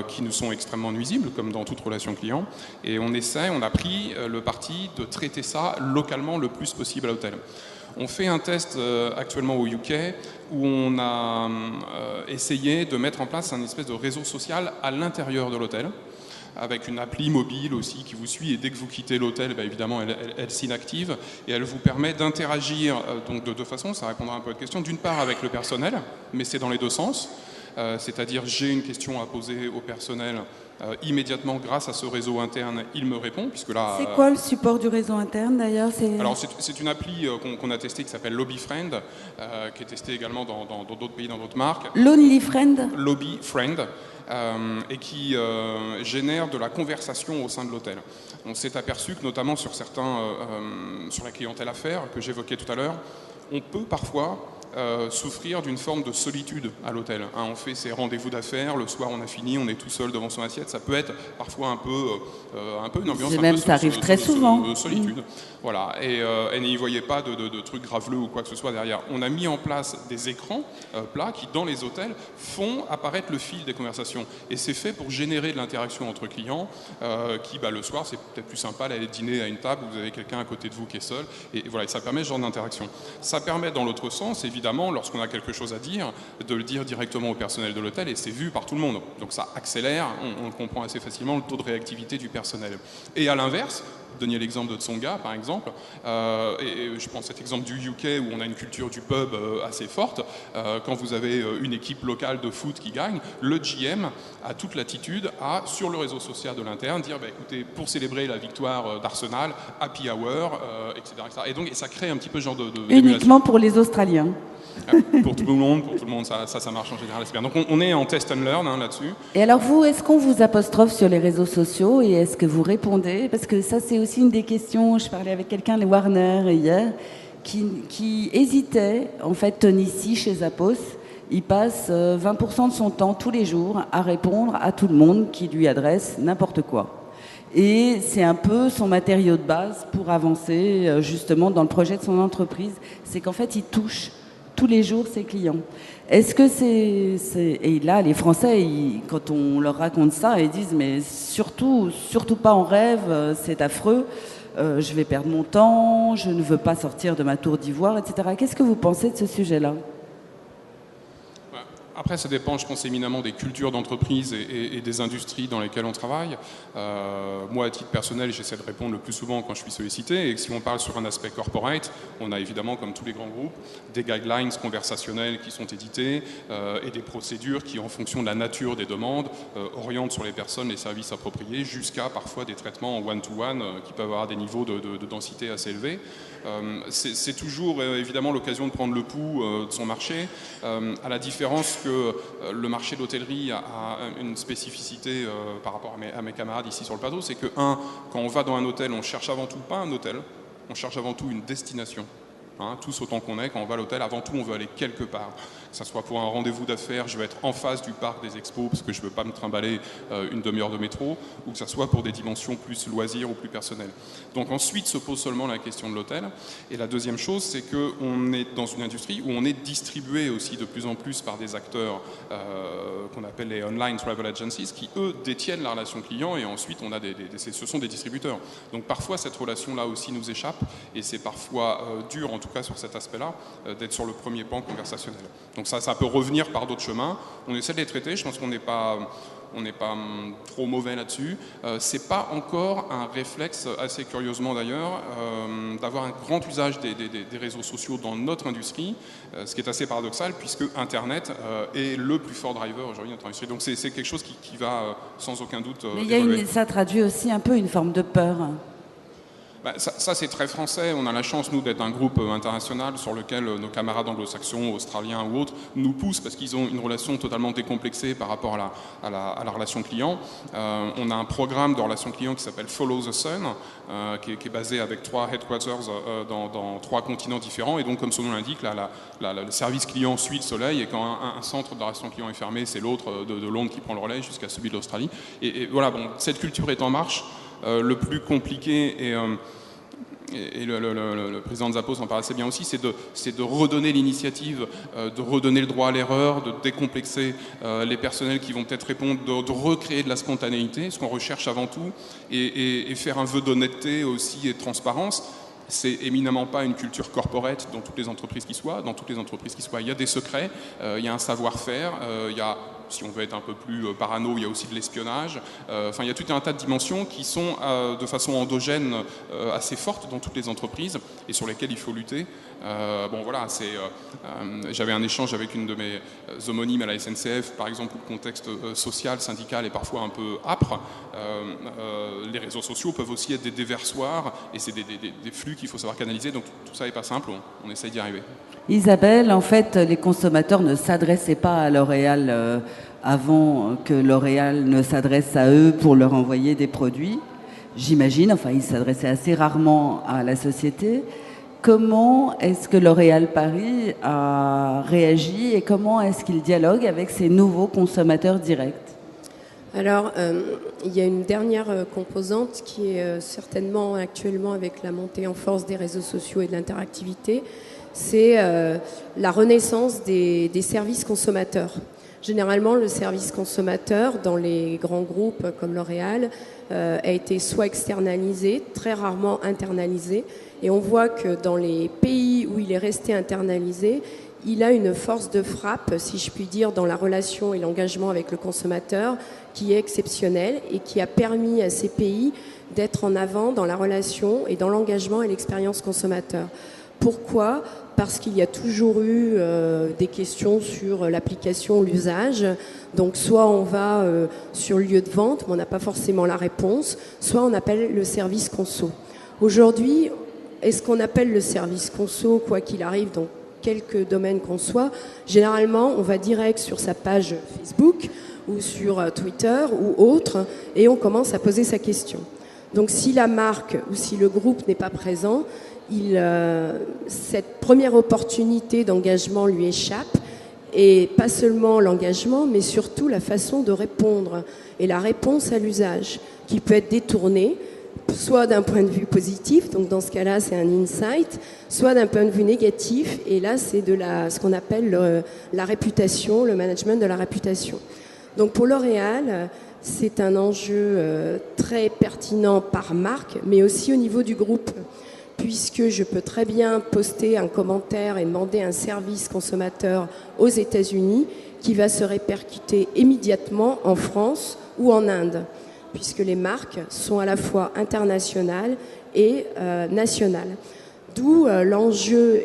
qui nous sont extrêmement nuisibles, comme dans toute relation client, et on a pris le parti de traiter ça localement le plus possible à l'hôtel. On fait un test actuellement au UK où on a essayé de mettre en place un espèce de réseau social à l'intérieur de l'hôtel, avec une appli mobile aussi qui vous suit, et dès que vous quittez l'hôtel, évidemment, elle s'inactive, et elle vous permet d'interagir donc de deux façons, ça répondra un peu à votre question, d'une part avec le personnel, mais c'est dans les deux sens, c'est-à-dire j'ai une question à poser au personnel, immédiatement, grâce à ce réseau interne, il me répond, puisque là... C'est quoi le support du réseau interne, d'ailleurs? Alors, c'est une appli qu'on a testée qui s'appelle LobbyFriend, qui est testée également dans d'autres pays, dans d'autres marques. Lonely Friend? LobbyFriend. Et qui génère de la conversation au sein de l'hôtel. On s'est aperçu que notamment sur sur la clientèle affaires que j'évoquais tout à l'heure, on peut parfois souffrir d'une forme de solitude à l'hôtel. Hein, on fait ses rendez-vous d'affaires, le soir on a fini, on est tout seul devant son assiette, ça peut être parfois un peu une ambiance ça arrive très souvent. De solitude. Voilà, et n'y voyez pas de trucs graveleux ou quoi que ce soit derrière. On a mis en place des écrans plats qui, dans les hôtels, font apparaître le fil des conversations. Et c'est fait pour générer de l'interaction entre clients qui, le soir, c'est peut-être plus sympa d'aller dîner à une table où vous avez quelqu'un à côté de vous qui est seul. Et voilà, et ça permet ce genre d'interaction. Ça permet, dans l'autre sens, évidemment, lorsqu'on a quelque chose à dire, de le dire directement au personnel de l'hôtel, et c'est vu par tout le monde. Donc ça accélère, on le comprend assez facilement, le taux de réactivité du personnel. Et à l'inverse, vous donniez l'exemple de Tsonga, par exemple, et je prends cet exemple du UK où on a une culture du pub assez forte. Quand vous avez une équipe locale de foot qui gagne, le GM a toute l'attitude à, sur le réseau social de l'interne, dire écoutez, pour célébrer la victoire d'Arsenal, happy hour, etc., etc. Et donc, ça crée un petit peu ce genre de uniquement pour les Australiens. Pour tout le monde, ça marche en général, c'est bien. Donc on est en test and learn là-dessus. Et alors vous, est-ce qu'on vous apostrophe sur les réseaux sociaux et est-ce que vous répondez? Parce que ça c'est aussi une des questions, je parlais avec quelqu'un, les Warner hier, qui hésitait, en fait Tony C chez Zappos, il passe 20% de son temps tous les jours à répondre à tout le monde qui lui adresse n'importe quoi. Et c'est un peu son matériau de base pour avancer justement dans le projet de son entreprise, c'est qu'en fait il touche tous les jours ses clients. Est-ce que Et là, les Français, quand on leur raconte ça, ils disent mais surtout pas en rêve, c'est affreux, je vais perdre mon temps, je ne veux pas sortir de ma tour d'ivoire, etc. Qu'est-ce que vous pensez de ce sujet-là ? Après, ça dépend, je pense, éminemment des cultures d'entreprise et des industries dans lesquelles on travaille. Moi, à titre personnel, j'essaie de répondre le plus souvent quand je suis sollicité. Et si on parle sur un aspect corporate, on a évidemment, comme tous les grands groupes, des guidelines conversationnels qui sont édités et des procédures qui, en fonction de la nature des demandes, orientent sur les personnes les services appropriés, jusqu'à parfois des traitements en one-to-one qui peuvent avoir des niveaux de densité assez élevés. C'est toujours évidemment l'occasion de prendre le pouls de son marché, à la différence que le marché de l'hôtellerie a une spécificité par rapport à mes camarades ici sur le plateau, c'est que quand on va dans un hôtel, on cherche avant tout pas un hôtel, on cherche avant tout une destination. Tous autant qu'on est, quand on va à l'hôtel, avant tout on veut aller quelque part. Que ce soit pour un rendez-vous d'affaires, je veux être en face du parc des expos parce que je ne veux pas me trimballer une demi-heure de métro, ou que ce soit pour des dimensions plus loisirs ou plus personnelles. Donc ensuite se pose seulement la question de l'hôtel. Et la deuxième chose, c'est qu'on est dans une industrie où on est distribué aussi de plus en plus par des acteurs qu'on appelle les online travel agencies, qui eux détiennent la relation client, et ensuite on a ce sont des distributeurs. Donc parfois cette relation-là aussi nous échappe, et c'est parfois dur, en tout cas sur cet aspect-là, d'être sur le premier plan conversationnel. Donc ça peut revenir par d'autres chemins. On essaie de les traiter. Je pense qu'on n'est pas trop mauvais là-dessus. C'est pas encore un réflexe, assez curieusement d'ailleurs, d'avoir un grand usage des réseaux sociaux dans notre industrie, ce qui est assez paradoxal puisque Internet est le plus fort driver aujourd'hui de notre industrie. Donc c'est quelque chose qui va sans aucun doute évoluer. Mais ça traduit aussi un peu une forme de peur. Ça c'est très français. On a la chance, nous, d'être un groupe international sur lequel nos camarades anglo-saxons, australiens ou autres nous poussent parce qu'ils ont une relation totalement décomplexée par rapport à la relation client. On a un programme de relation client qui s'appelle Follow the Sun, qui est basé avec 3 headquarters dans 3 continents différents. Et donc, comme son nom l'indique, le service client suit le soleil, et quand un centre de relation client est fermé, c'est l'autre de Londres qui prend le relais jusqu'à celui de l'Australie. Et voilà, bon, cette culture est en marche. Le plus compliqué, et le président de Zappos en parle assez bien aussi, c'est de redonner l'initiative, de redonner le droit à l'erreur, de décomplexer les personnels qui vont peut-être répondre, de recréer de la spontanéité, ce qu'on recherche avant tout, et faire un vœu d'honnêteté aussi et de transparence. C'est éminemment pas une culture corporate dans toutes les entreprises qui soient. Dans toutes les entreprises qui soient, il y a des secrets, il y a un savoir-faire, il y a, si on veut être un peu plus parano, il y a aussi de l'espionnage. Enfin, il y a tout un tas de dimensions qui sont de façon endogène assez forte dans toutes les entreprises et sur lesquelles il faut lutter. Bon, voilà, j'avais un échange avec une de mes homonymes à la SNCF, par exemple, où le contexte social, syndical est parfois un peu âpre. Les réseaux sociaux peuvent aussi être des déversoirs, et c'est des flux qu'il faut savoir canaliser. Donc tout ça n'est pas simple, on essaye d'y arriver. Isabelle, en fait, les consommateurs ne s'adressaient pas à L'Oréal avant que L'Oréal ne s'adresse à eux pour leur envoyer des produits. J'imagine, enfin, ils s'adressaient assez rarement à la société. Comment est-ce que L'Oréal Paris a réagi et comment est-ce qu'il dialogue avec ces nouveaux consommateurs directs ? Alors, il y a une dernière composante qui est certainement actuellement avec la montée en force des réseaux sociaux et de l'interactivité, c'est la renaissance des services consommateurs. Généralement, le service consommateur dans les grands groupes comme L'Oréal a été soit externalisé, très rarement internalisé, et on voit que dans les pays où il est resté internalisé, il a une force de frappe, si je puis dire, dans la relation et l'engagement avec le consommateur qui est exceptionnelle et qui a permis à ces pays d'être en avant dans la relation et dans l'engagement et l'expérience consommateur. Pourquoi ? Parce qu'il y a toujours eu des questions sur l'application, l'usage. Donc soit on va sur le lieu de vente, mais on n'a pas forcément la réponse, soit on appelle le service conso. Aujourd'hui, est-ce qu'on appelle le service conso, quoi qu'il arrive, dans quelques domaines qu'on soit? Généralement, on va direct sur sa page Facebook ou sur Twitter ou autre, et on commence à poser sa question. Donc si la marque ou si le groupe n'est pas présent, cette première opportunité d'engagement lui échappe, et pas seulement l'engagement, mais surtout la façon de répondre et la réponse à l'usage, qui peut être détournée, soit d'un point de vue positif, donc dans ce cas-là c'est un insight, soit d'un point de vue négatif, et là c'est ce qu'on appelle la réputation, le management de la réputation. Donc pour L'Oréal, c'est un enjeu très pertinent par marque, mais aussi au niveau du groupe, puisque je peux très bien poster un commentaire et demander un service consommateur aux États-Unis qui va se répercuter immédiatement en France ou en Inde, puisque les marques sont à la fois internationales et nationales. D'où l'enjeu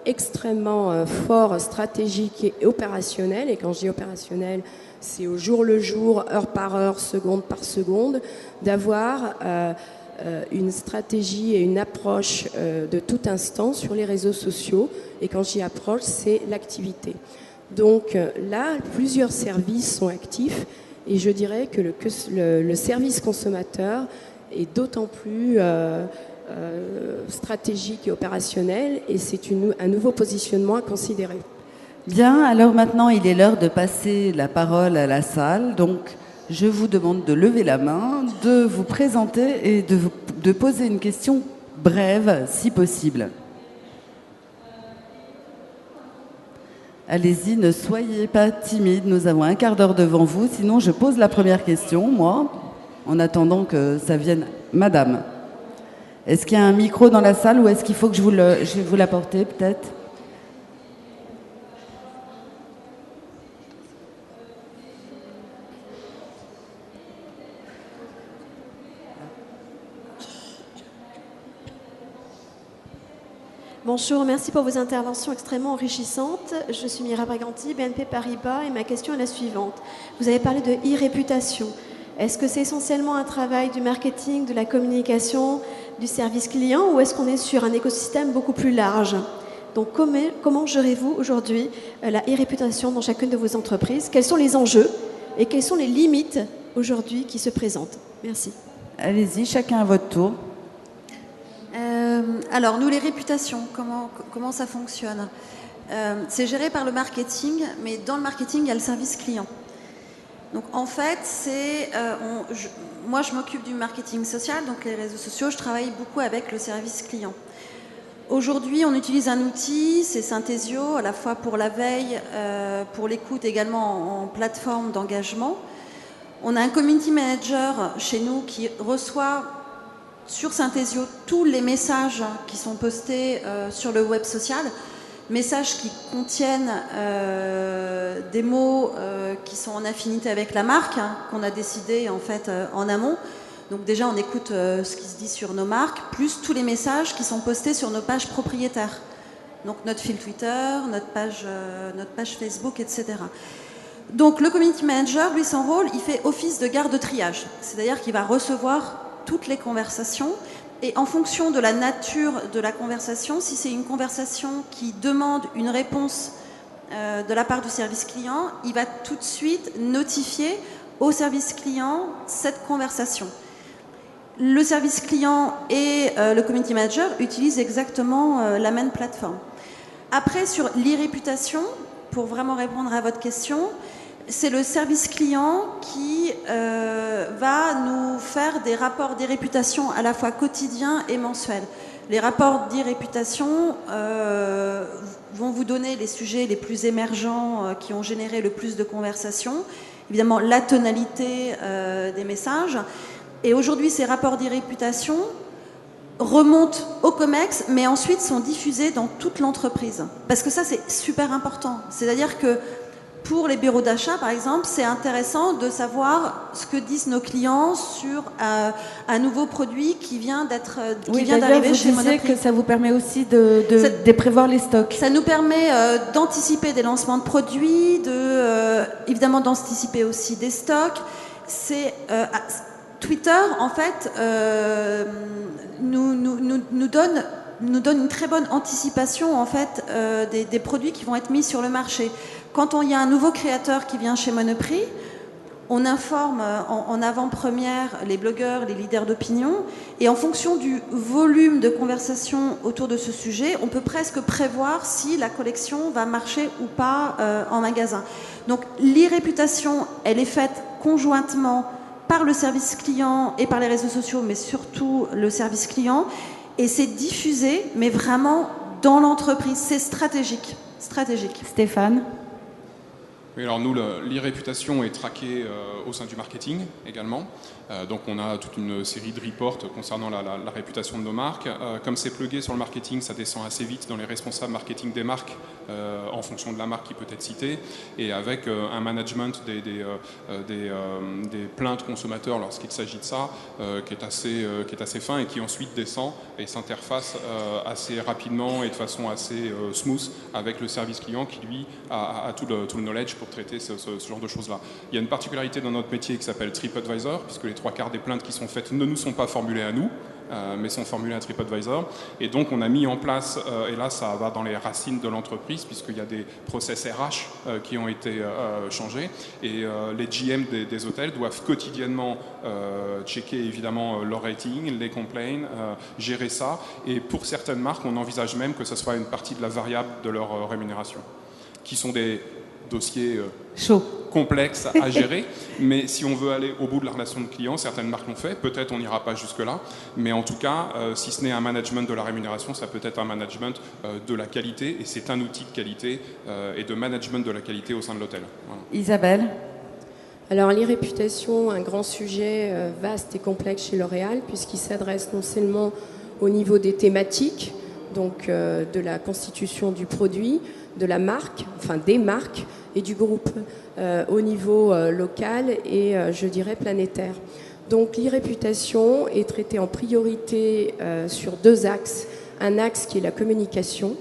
extrêmement fort, stratégique et opérationnel, et quand je dis opérationnel, c'est au jour le jour, heure par heure, seconde par seconde, d'avoir une stratégie et une approche de tout instant sur les réseaux sociaux. Et quand j'y approche, c'est l'activité. Donc là, plusieurs services sont actifs, et je dirais que le service consommateur est d'autant plus stratégique et opérationnel, et c'est un nouveau positionnement à considérer. Bien, alors maintenant il est l'heure de passer la parole à la salle. Donc je vous demande de lever la main, de vous présenter et de poser une question brève si possible. Allez-y, ne soyez pas timide, nous avons un quart d'heure devant vous, sinon je pose la première question, moi, en attendant que ça vienne. Madame, est-ce qu'il y a un micro dans la salle ou est-ce qu'il faut que je vais vous l'apporter peut-être ? Bonjour, merci pour vos interventions extrêmement enrichissantes. Je suis Mira Braganti, BNP Paribas, et ma question est la suivante. Vous avez parlé de e-réputation. Est-ce que c'est essentiellement un travail du marketing, de la communication, du service client, ou est-ce qu'on est sur un écosystème beaucoup plus large? Donc comment gérez-vous aujourd'hui la e-réputation dans chacune de vos entreprises? Quels sont les enjeux et quelles sont les limites aujourd'hui qui se présentent? Merci. Allez-y, chacun à votre tour. Alors, nous, les réputations, comment ça fonctionne? C'est géré par le marketing, mais dans le marketing, il y a le service client. Donc, en fait, moi, je m'occupe du marketing social, donc les réseaux sociaux, je travaille beaucoup avec le service client. Aujourd'hui, on utilise un outil, c'est Synthesio, à la fois pour la veille, pour l'écoute, également en plateforme d'engagement. On a un community manager chez nous qui reçoit sur Synthesio tous les messages qui sont postés sur le web social, messages qui contiennent des mots qui sont en affinité avec la marque, qu'on a décidé en fait en amont. Donc déjà on écoute ce qui se dit sur nos marques, plus tous les messages qui sont postés sur nos pages propriétaires. Donc notre fil Twitter, notre page Facebook, etc. Donc le community manager, lui, son rôle, il fait office de garde-triage. C'est-à-dire qu'il va recevoir toutes les conversations et en fonction de la nature de la conversation, si c'est une conversation qui demande une réponse de la part du service client, il va tout de suite notifier au service client cette conversation. Le service client et le community manager utilisent exactement la même plateforme. Après, sur l'e-réputation, pour vraiment répondre à votre question, c'est le service client qui va nous faire des rapports d'e-réputation à la fois quotidiens et mensuels. Les rapports d'e-réputation vont vous donner les sujets les plus émergents qui ont généré le plus de conversations, évidemment la tonalité des messages. Et aujourd'hui, ces rapports d'e-réputation remontent au COMEX, mais ensuite sont diffusés dans toute l'entreprise. Parce que ça, c'est super important. C'est-à-dire que pour les bureaux d'achat, par exemple, c'est intéressant de savoir ce que disent nos clients sur un nouveau produit qui vient d'arriver chez Monoprix. Que ça vous permet aussi de prévoir les stocks. Ça nous permet d'anticiper des lancements de produits, évidemment d'anticiper aussi des stocks. Twitter, en fait, nous donne une très bonne anticipation en fait, des produits qui vont être mis sur le marché. Quand il y a un nouveau créateur qui vient chez Monoprix, on informe en avant-première les blogueurs, les leaders d'opinion, et en fonction du volume de conversation autour de ce sujet, on peut presque prévoir si la collection va marcher ou pas en magasin. Donc l'e-réputation, elle est faite conjointement par le service client et par les réseaux sociaux, mais surtout le service client, et c'est diffusé, mais vraiment dans l'entreprise. C'est stratégique. Stéphane? Oui, alors nous, l'e-réputation est traquée au sein du marketing également. Donc on a toute une série de reports concernant la réputation de nos marques. Comme c'est plugué sur le marketing, ça descend assez vite dans les responsables marketing des marques en fonction de la marque qui peut être citée, et avec un management des plaintes consommateurs lorsqu'il s'agit de ça, qui est assez fin et qui ensuite descend et s'interface assez rapidement et de façon assez smooth avec le service client qui lui a tout le knowledge pour traiter ce genre de choses-là. Il y a une particularité dans notre métier qui s'appelle TripAdvisor, puisque les 3/4 des plaintes qui sont faites ne nous sont pas formulées à nous, mais sont formulées à TripAdvisor. Et donc on a mis en place, et là ça va dans les racines de l'entreprise, puisqu'il y a des process RH qui ont été changés, et les GM des hôtels doivent quotidiennement checker évidemment leur rating, les complaints, gérer ça, et pour certaines marques on envisage même que ce soit une partie de la variable de leur rémunération, qui sont des dossiers complexes à gérer, mais si on veut aller au bout de la relation de client, certaines marques l'ont fait, peut-être on n'ira pas jusque-là, mais en tout cas, si ce n'est un management de la rémunération, ça peut être un management de la qualité, et c'est un outil de qualité et de management de la qualité au sein de l'hôtel. Voilà. Isabelle? Alors l'e-réputation, un grand sujet vaste et complexe chez L'Oréal, puisqu'il s'adresse non seulement au niveau des thématiques, donc de la constitution du produit, de la marque, enfin des marques et du groupe au niveau local et je dirais planétaire. Donc l'e-réputation est traitée en priorité sur 2 axes. Un axe qui est la communication.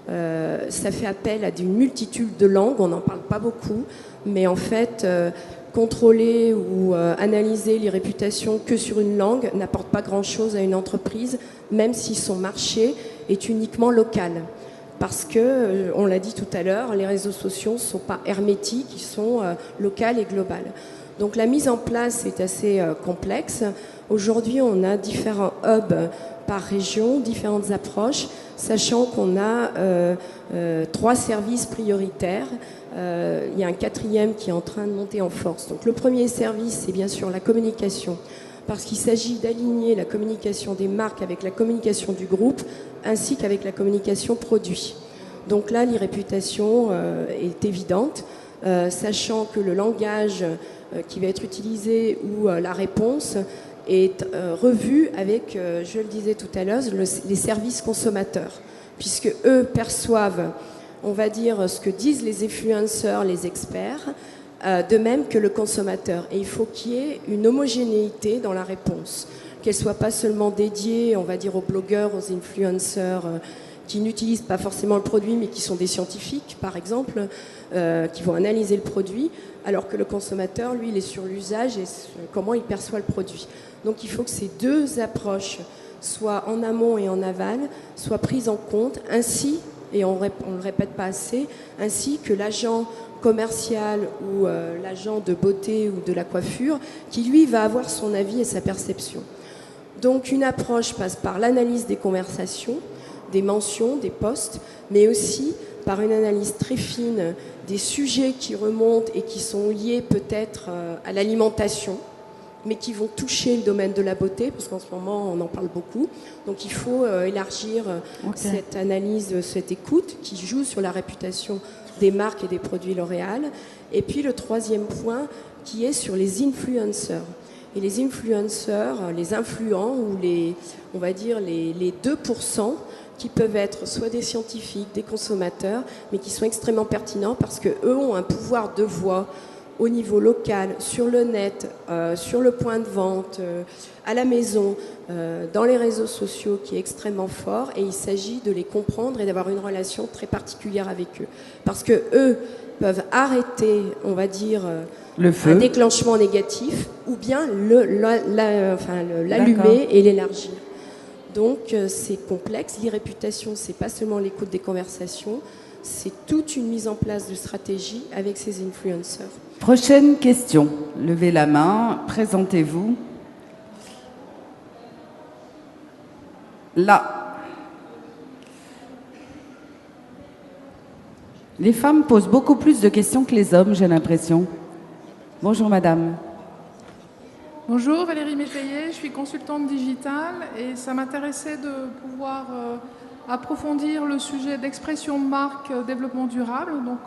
Ça fait appel à une multitude de langues, on n'en parle pas beaucoup, mais en fait contrôler ou analyser les réputations que sur une langue n'apporte pas grand-chose à une entreprise, même si son marché est uniquement local. Parce que, on l'a dit tout à l'heure, les réseaux sociaux ne sont pas hermétiques, ils sont locaux et globaux. Donc la mise en place est assez complexe. Aujourd'hui, on a différents hubs par région, différentes approches, sachant qu'on a 3 services prioritaires. Il y a un 4e qui est en train de monter en force. Donc le premier service, c'est bien sûr la communication, parce qu'il s'agit d'aligner la communication des marques avec la communication du groupe, ainsi qu'avec la communication produit. Donc là, l'irréputation est évidente, sachant que le langage qui va être utilisé ou la réponse est revu avec, je le disais tout à l'heure, les services consommateurs, puisque eux perçoivent, on va dire, ce que disent les influenceurs, les experts, de même que le consommateur. Et il faut qu'il y ait une homogénéité dans la réponse, qu'elle ne soit pas seulement dédiée, on va dire, aux blogueurs, aux influenceurs qui n'utilisent pas forcément le produit, mais qui sont des scientifiques, par exemple, qui vont analyser le produit, alors que le consommateur, lui, il est sur l'usage et comment il perçoit le produit. Donc il faut que ces 2 approches, soit en amont et en aval, soient prises en compte, ainsi, et on ne le répète pas assez, ainsi que l'agent commercial ou l'agent de beauté ou de la coiffure, qui lui va avoir son avis et sa perception. Donc une approche passe par l'analyse des conversations, des mentions, des posts, mais aussi par une analyse très fine des sujets qui remontent et qui sont liés peut-être à l'alimentation, mais qui vont toucher le domaine de la beauté, parce qu'en ce moment, on en parle beaucoup. Donc il faut élargir cette analyse, cette écoute qui joue sur la réputation des marques et des produits L'Oréal. Et puis le 3e point, qui est sur les influenceurs. Et les influenceurs, les influents, ou on va dire les 2%, qui peuvent être soit des scientifiques, des consommateurs, mais qui sont extrêmement pertinents parce qu'eux ont un pouvoir de voix au niveau local, sur le net, sur le point de vente, à la maison, dans les réseaux sociaux, qui est extrêmement fort, et il s'agit de les comprendre et d'avoir une relation très particulière avec eux. Parce qu'eux peuvent arrêter, on va dire, un déclenchement négatif, ou bien l'allumer et l'élargir. Donc c'est complexe. L'irréputation, c'est pas seulement l'écoute des conversations, c'est toute une mise en place de stratégie avec ces influenceurs. Prochaine question. Levez la main, présentez-vous. Là. Les femmes posent beaucoup plus de questions que les hommes, j'ai l'impression. Bonjour madame. Bonjour, Valérie Métayer, je suis consultante digitale et ça m'intéressait de pouvoir approfondir le sujet d'expression de marque développement durable, donc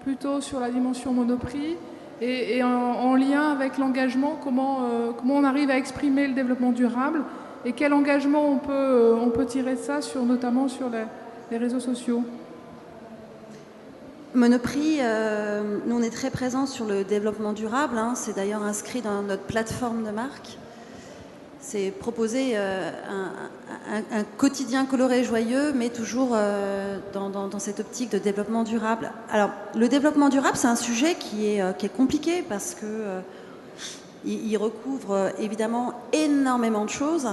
plutôt sur la dimension Monoprix et en lien avec l'engagement, comment on arrive à exprimer le développement durable et quel engagement on peut tirer de ça, notamment sur les réseaux sociaux. Monoprix, nous on est très présents sur le développement durable, c'est d'ailleurs inscrit dans notre plateforme de marque. C'est proposer un quotidien coloré et joyeux, mais toujours dans cette optique de développement durable. Alors, le développement durable, c'est un sujet qui est compliqué parce que il recouvre évidemment énormément de choses.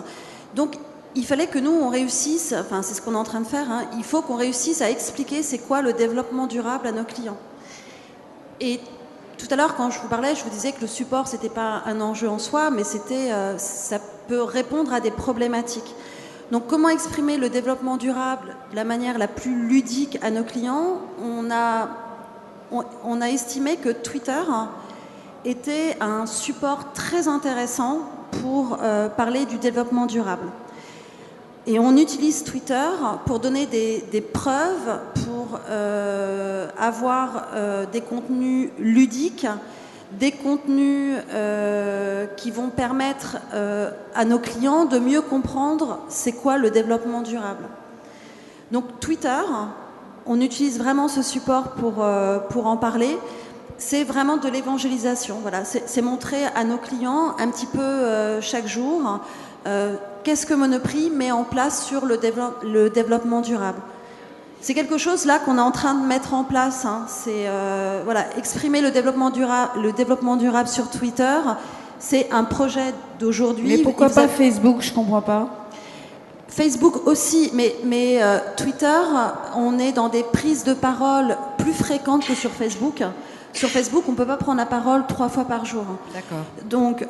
Donc, il fallait que nous, on réussisse, enfin c'est ce qu'on est en train de faire, il faut qu'on réussisse à expliquer c'est quoi le développement durable à nos clients. Et tout à l'heure, quand je vous parlais, je vous disais que le support, c'était pas un enjeu en soi, mais ça peut répondre à des problématiques. Donc comment exprimer le développement durable de la manière la plus ludique à nos clients ? On a estimé que Twitter était un support très intéressant pour parler du développement durable. Et on utilise Twitter pour donner des preuves, pour avoir des contenus ludiques, des contenus qui vont permettre à nos clients de mieux comprendre c'est quoi le développement durable. Donc Twitter, on utilise vraiment ce support pour en parler. C'est vraiment de l'évangélisation. Voilà, c'est montrer à nos clients un petit peu chaque jour qu'est-ce que Monoprix met en place sur le développement durable. C'est quelque chose là qu'on est en train de mettre en place. Hein. C'est voilà, exprimer le développement durable sur Twitter. C'est un projet d'aujourd'hui. Mais pourquoi pas Facebook? Je comprends pas. Facebook aussi, mais Twitter, on est dans des prises de parole plus fréquentes que sur Facebook. Sur Facebook, on ne peut pas prendre la parole 3 fois par jour. D'accord. Donc,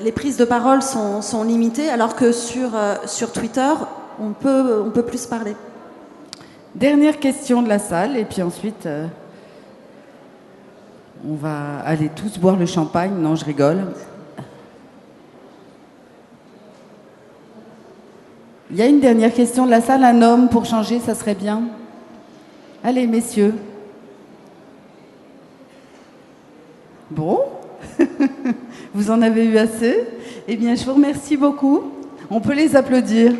les prises de parole sont limitées, alors que sur Twitter, on peut plus parler. Dernière question de la salle, et puis ensuite, on va aller tous boire le champagne. Non, je rigole. Il y a une dernière question de la salle. Un homme pour changer, ça serait bien. Allez, messieurs. Bon, vous en avez eu assez. Eh bien, je vous remercie beaucoup. On peut les applaudir.